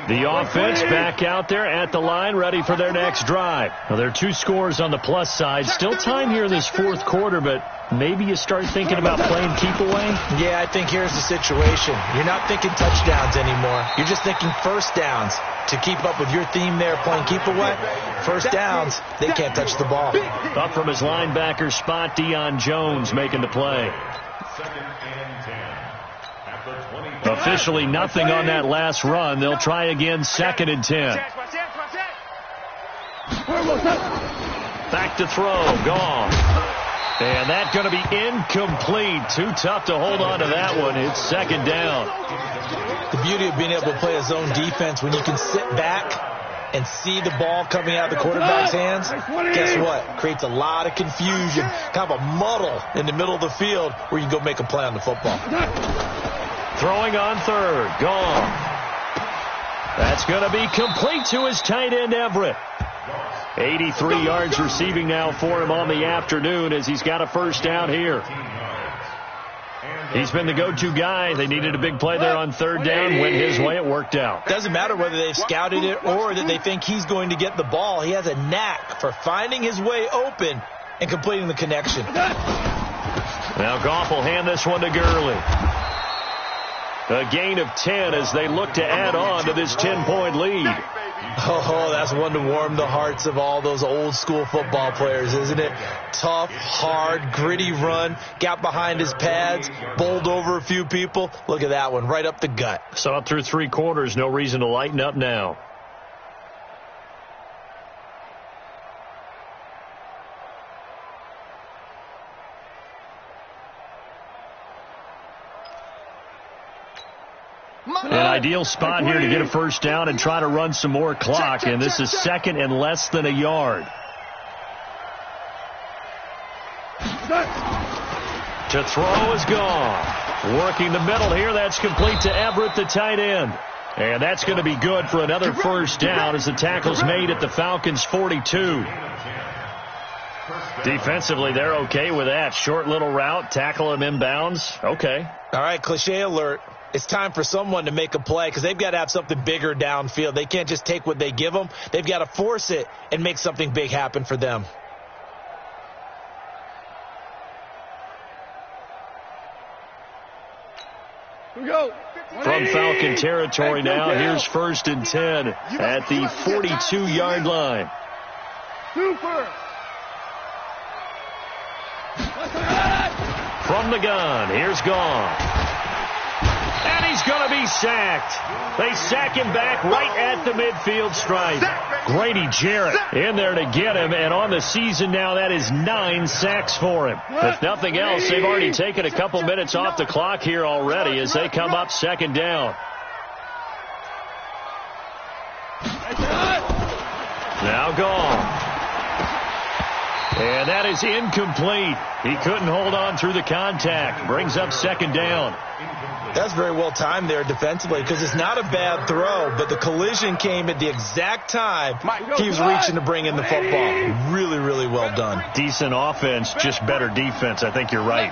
The offense back out there at the line, ready for their next drive. Now, there are 2 scores on the plus side. Still time here in this 4th quarter, but maybe you start thinking about playing keep away? Yeah, I think here's the situation. You're not thinking touchdowns anymore. You're just thinking 1st downs. To keep up with your theme there, playing keep away, 1st downs, they can't touch the ball. Up from his linebacker spot, Deion Jones making the play. Officially nothing on that last run. They'll try again, 2nd and 10. Back to throw, gone. And that's going to be incomplete. Too tough to hold on to that one. It's 2nd down. The beauty of being able to play a zone defense when you can sit back and see the ball coming out of the quarterback's hands, guess what? Creates a lot of confusion, kind of a muddle in the middle of the field where you can go make a play on the football. Throwing on 3rd, gone. That's going to be complete to his tight end, Everett. 83 yards receiving now for him on the afternoon as he's got a 1st down here. He's been the go-to guy. They needed a big play there on 3rd down. Went his way. It worked out. Doesn't matter whether they've scouted it or that they think he's going to get the ball. He has a knack for finding his way open and completing the connection. Now Goff will hand this one to Gurley. A gain of 10 as they look to add on to this 10-point lead. Oh, that's one to warm the hearts of all those old-school football players, isn't it? Tough, hard, gritty run, got behind his pads, bowled over a few people. Look at that one, right up the gut. So up through 3 quarters, no reason to lighten up now. An ideal spot here to get a 1st down and try to run some more clock, and this is 2nd and less than a yard. To throw is gone. Working the middle here. That's complete to Everett, the tight end. And that's going to be good for another first down as the tackle's made at the Falcons' 42. Defensively, they're okay with that. Short little route, tackle him inbounds. Okay. All right, cliche alert. It's time for someone to make a play because they've got to have something bigger downfield. They can't just take what they give them. They've got to force it and make something big happen for them. Here we go. From Falcon territory now, here's 1st and 10 at the 42-yard line. Super. From the gun, here's Gone. And he's going to be sacked. They sack him back right at the midfield stripe. Grady Jarrett in there to get him, and on the season now, that is 9 sacks for him. If nothing else, they've already taken a couple minutes off the clock here already as they come up 2nd down. Now Gone. And that is incomplete. He couldn't hold on through the contact. Brings up 2nd down. That's very well timed there defensively because it's not a bad throw, but the collision came at the exact time he was reaching to bring in the football. Really, really well done. Decent offense, just better defense. I think you're right.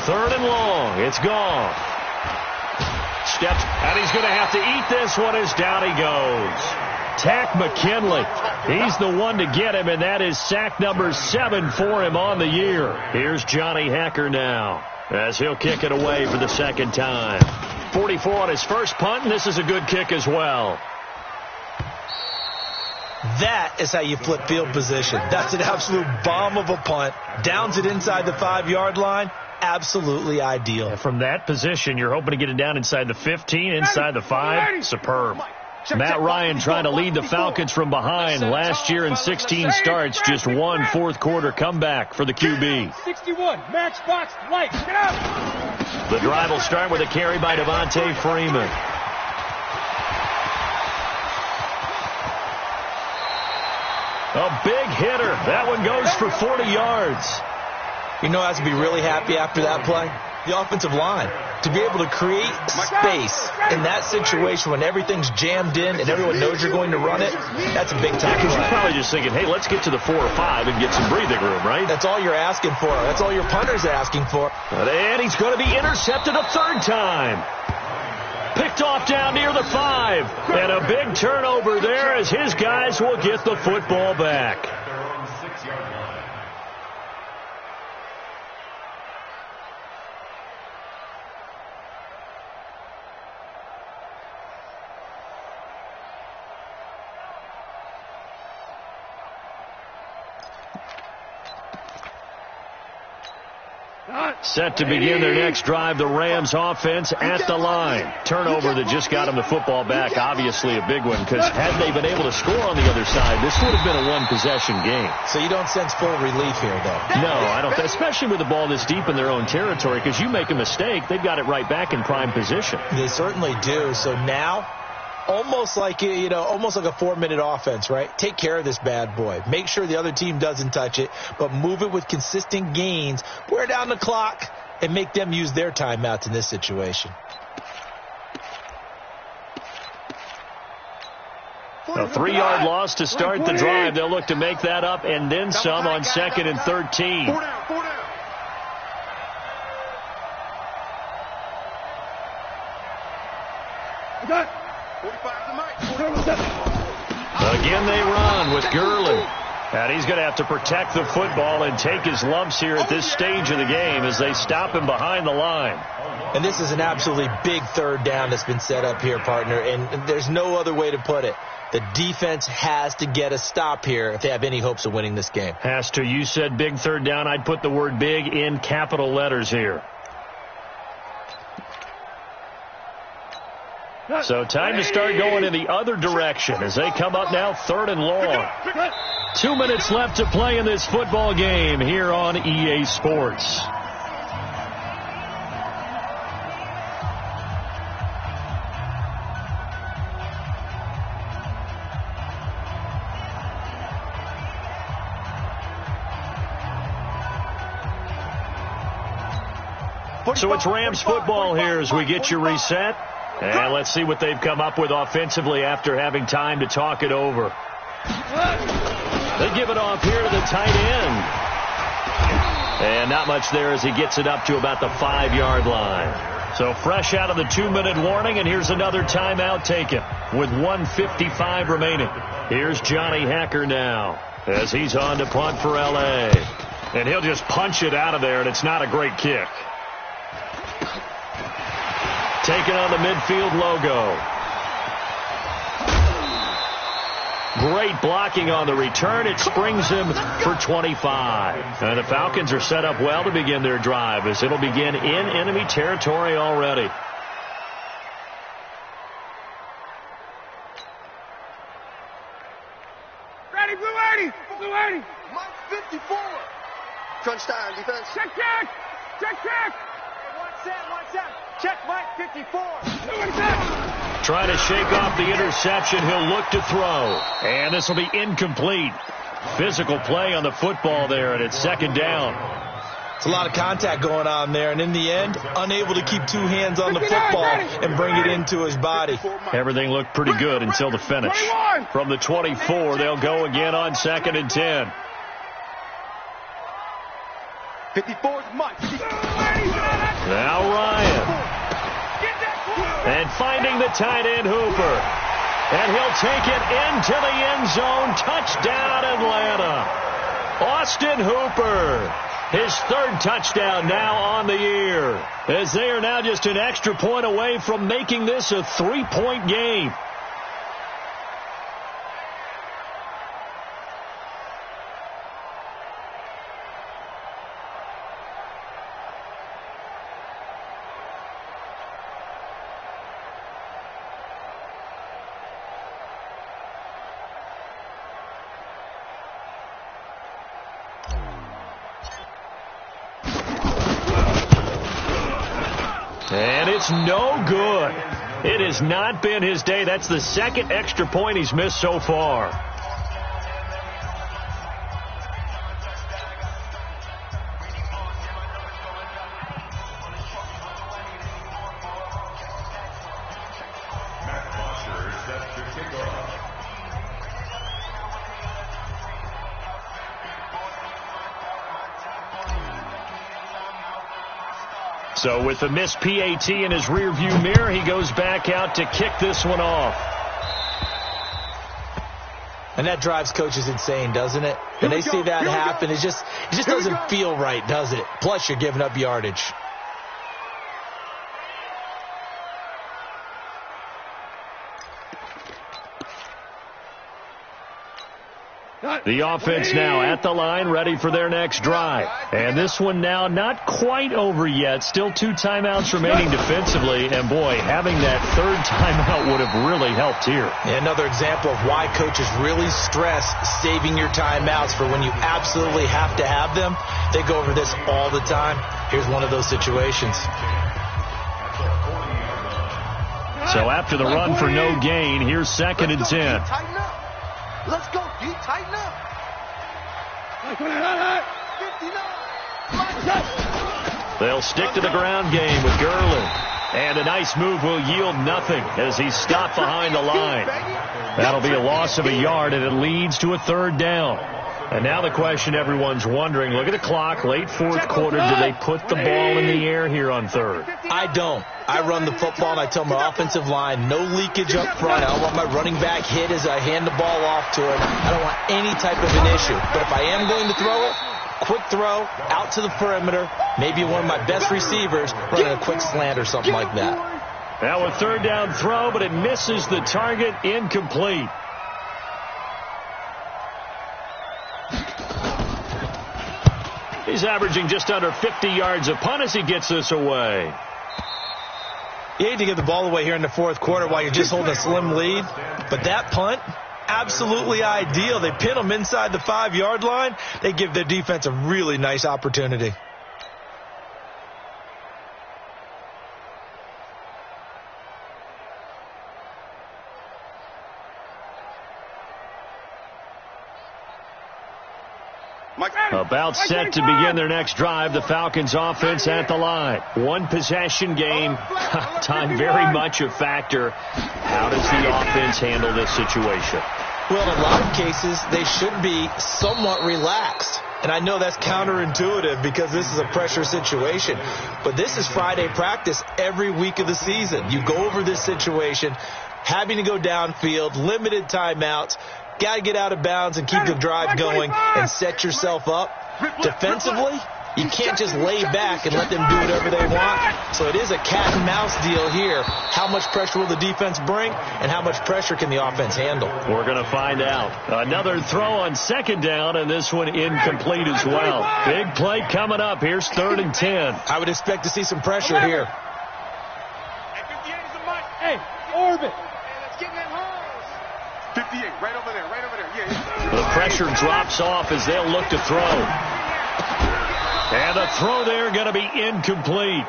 3rd and long. It's Gone. Steps, and he's going to have to eat this one as down he goes. Tack McKinley. He's the one to get him, and that is sack number 7 for him on the year. Here's Johnny Hacker now as he'll kick it away for the 2nd time. 44 on his first punt, and this is a good kick as well. That is how you flip field position. That's an absolute bomb of a punt. Downs it inside the 5-yard line. Absolutely ideal. And from that position, you're hoping to get it down inside the 15, inside the 5. Superb. Matt Ryan trying to lead the Falcons from behind. Last year in 16 starts, just one fourth-quarter comeback for the QB. 61, matchbox, light, get out! The drive will start with a carry by Devontae Freeman. A big hitter. That one goes for 40 yards. You know, I have to be really happy after that play. The offensive line, to be able to create space in that situation when everything's jammed in and everyone knows you're going to run it, that's a big time play. Because you're probably just thinking, hey, let's get to the 4 or 5 and get some breathing room, right? That's all you're asking for. That's all your punter's asking for. And he's going to be intercepted a 3rd time. Picked off down near the 5. And a big turnover there as his guys will get the football back. Set to begin their next drive, the Rams offense at the line. Turnover that just got them the football back, obviously a big one, because had they been able to score on the other side, this would have been a one-possession game. So you don't sense full relief here, though? No, I don't, especially with the ball this deep in their own territory, because you make a mistake, they've got it right back in prime position. They certainly do. So now, almost like a 4-minute offense, right? Take care of this bad boy. Make sure the other team doesn't touch it, but move it with consistent gains. Wear down the clock and make them use their timeouts in this situation. A 3-yard loss to start the drive. They'll look to make that up and then some on 2nd and 13. 4 down, 4 down. Okay. 45 to Mike. Again they run with Gurley. And he's going to have to protect the football and take his lumps here at this stage of the game as they stop him behind the line. And this is an absolutely big 3rd down that's been set up here, partner, and there's no other way to put it. The defense has to get a stop here if they have any hopes of winning this game. Has to. You said big 3rd down. I'd put the word big in capital letters here. So time to start going in the other direction as they come up now 3rd and long. 2 minutes left to play in this football game here on EA Sports. So it's Rams football here as we get you reset. And let's see what they've come up with offensively after having time to talk it over. They give it off here to the tight end. And not much there as he gets it up to about the 5-yard line. So fresh out of the 2-minute warning, and here's another timeout taken with 1:55 remaining. Here's Johnny Hacker now as he's on to punt for L.A. And he'll just punch it out of there, and it's not a great kick. Taking on the midfield logo. Great blocking on the return. It springs him for 25. And the Falcons are set up well to begin their drive as it'll begin in enemy territory already. Ready, blue 80. Blue 80. Mike 54. Crunch time, defense. Check. One set. Check, Mike 54. Trying to shake off the interception. He'll look to throw. And this will be incomplete. Physical play on the football there, and it's second down. It's a lot of contact going on there, and in the end, unable to keep two hands on the football and bring it into his body. Everything looked pretty good until the finish. From the 24, they'll go again on 2nd and 10. 54's Mike. Now Ryan. And finding the tight end Hooper. And he'll take it into the end zone. Touchdown Atlanta. Austin Hooper. His 3rd touchdown now on the year. As they are now just an extra point away from making this a 3-point game. And it's no good. It has not been his day. That's the 2nd extra point he's missed so far. So with the missed PAT in his rearview mirror, he goes back out to kick this one off. And that drives coaches insane, doesn't it? When they see that happen, it just doesn't feel right, does it? Plus, you're giving up yardage. The offense now at the line, ready for their next drive. And this one now not quite over yet. Still 2 timeouts remaining defensively. And, boy, having that 3rd timeout would have really helped here. Yeah, another example of why coaches really stress saving your timeouts for when you absolutely have to have them. They go over this all the time. Here's one of those situations. So after the run for no gain, here's 2nd and 10. Let's go, D. Tighten up. 59. They'll stick to the ground game with Gurley. And a nice move will yield nothing as he's stopped behind the line. That'll be a loss of a yard, and it leads to a 3rd down. And now the question everyone's wondering, look at the clock, late 4th quarter, do they put the ball in the air here on 3rd? I don't. I run the football, and I tell my offensive line, no leakage up front. I don't want my running back hit as I hand the ball off to him. I don't want any type of an issue. But if I am going to throw it, quick throw, out to the perimeter, maybe one of my best receivers running a quick slant or something like that. Now a 3rd down throw, but it misses the target, incomplete. He's averaging just under 50 yards a punt as he gets this away. You hate to give the ball away here in the 4th quarter while you're just holding a slim lead, but that punt, absolutely ideal. They pin them inside the 5-yard line. They give their defense a really nice opportunity. About set to begin their next drive, the Falcons offense at the line. One possession game. Time very much a factor. How does the offense handle this situation? Well, in a lot of cases, they should be somewhat relaxed. And I know that's counterintuitive because this is a pressure situation. But this is Friday practice every week of the season. You go over this situation, having to go downfield, limited timeouts. Got to get out of bounds and keep the drive going and set yourself up. Defensively, you can't just lay back and let them do whatever they want. So it is a cat and mouse deal here. How much pressure will the defense bring and how much pressure can the offense handle? We're going to find out. Another throw on second down, and this one incomplete as well. Big play coming up. Here's 3rd and 10. I would expect to see some pressure here. Hey, Orbit. Let's get in that hole. 58, right over there, right over there. Yeah. The pressure drops off as they'll look to throw. And the throw there going to be incomplete.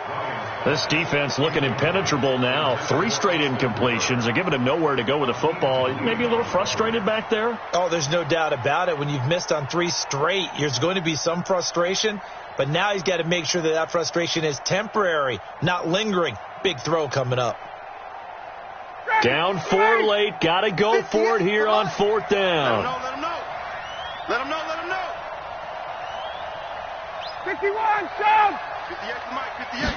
This defense looking impenetrable now. 3 straight incompletions. They're giving him nowhere to go with the football. Maybe a little frustrated back there? Oh, there's no doubt about it. When you've missed on 3 straight, there's going to be some frustration. But now he's got to make sure that that frustration is temporary, not lingering. Big throw coming up. Down 4 late. Got to go for it here on 4th down. Let him know. Let him know. Let him know. 51, shove. 58, Mike, 58.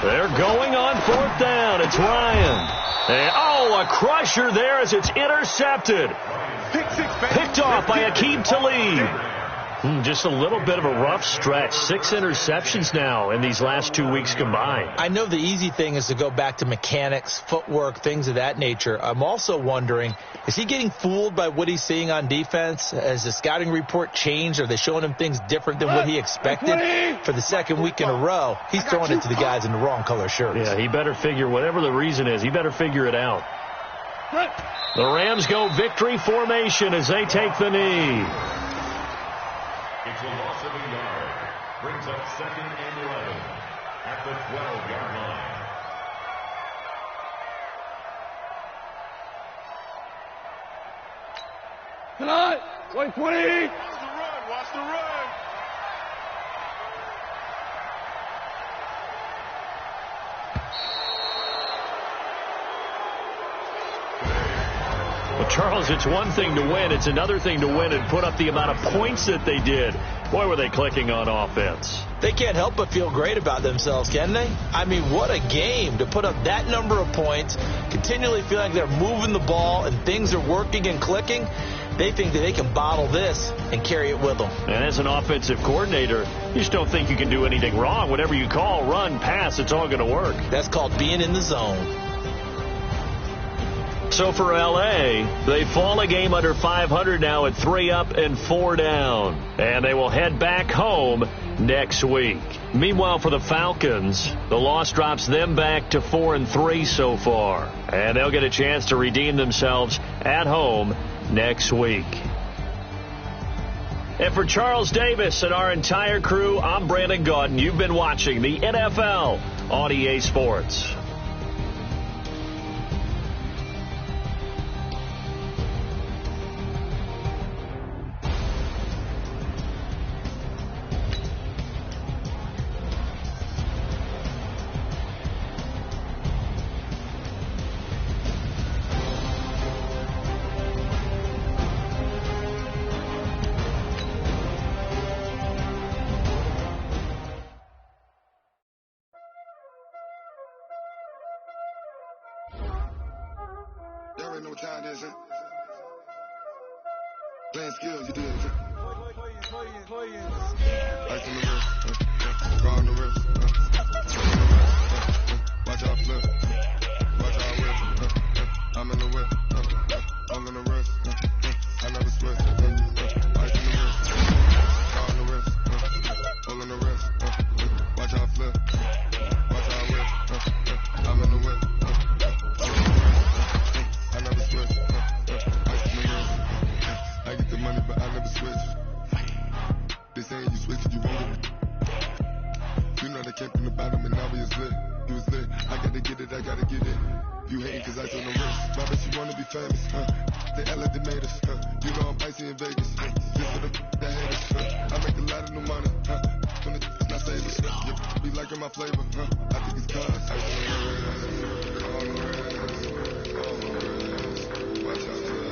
They're going on 4th down. It's Ryan. And, a crusher there as it's intercepted. Picked off by Aqib Talib. Just a little bit of a rough stretch. 6 interceptions now in these last 2 weeks combined. I know the easy thing is to go back to mechanics, footwork, things of that nature. I'm also wondering, is he getting fooled by what he's seeing on defense? Has the scouting report changed? Are they showing him things different than what he expected? For the 2nd week in a row, he's throwing it to the guys in the wrong color shirts. Yeah, he better figure, whatever the reason is, he better figure it out. The Rams go victory formation as they take the knee. It's a loss of a yard. Brings up 2nd and 11 at the 12-yard line. Tonight, 120. Watch the run. Well, Charles, it's one thing to win. It's another thing to win and put up the amount of points that they did. Boy, were they clicking on offense. They can't help but feel great about themselves, can they? I mean, what a game to put up that number of points, continually feeling like they're moving the ball and things are working and clicking. They think that they can bottle this and carry it with them. And as an offensive coordinator, you just don't think you can do anything wrong. Whatever you call, run, pass, it's all going to work. That's called being in the zone. So for L.A., they fall a game under 500 now at 3 up and 4 down. And they will head back home next week. Meanwhile, for the Falcons, the loss drops them back to 4-3 so far. And they'll get a chance to redeem themselves at home next week. And for Charles Davis and our entire crew, I'm Brandon Gaudin. You've been watching the NFL on EA Sports. Playing skills, you do it. Ice in the wrist, draw on the wrist, watch out flip, watch out whip, I'm in the whip, I'm in the wrist, I never switch, ice in the wrist, draw on the wrist, hold on the wrist, watch out flip, watch out whip, I'm in the whip, I never switch, ice in the wrist. I get the money, but I never switch. They saying you switch, you won't get it. You know they came from the bottom and now we is lit. You was lit. I gotta get it, I gotta get it. You hating cause I took no risk. My bitch, you wanna be famous, They act like they made us, You know I'm icy in Vegas, Just for the that haters, I make a lot of new money, When it's not savings, You be liking my flavor, I think it's cause watch out,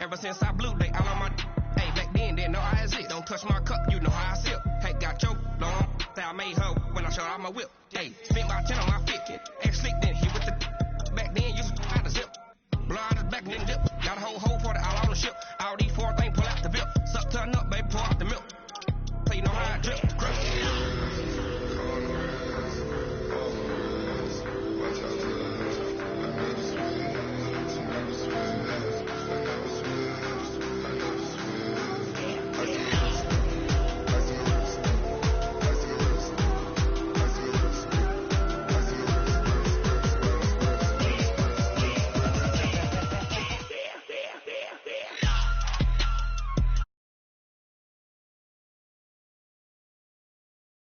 Ever since I blew, they all on my hey, back then, didn't know I exist. Don't touch my cup, you know how I sip. Hey, got your long, say I made her when I showed out my whip. Hey, spent about 10 on my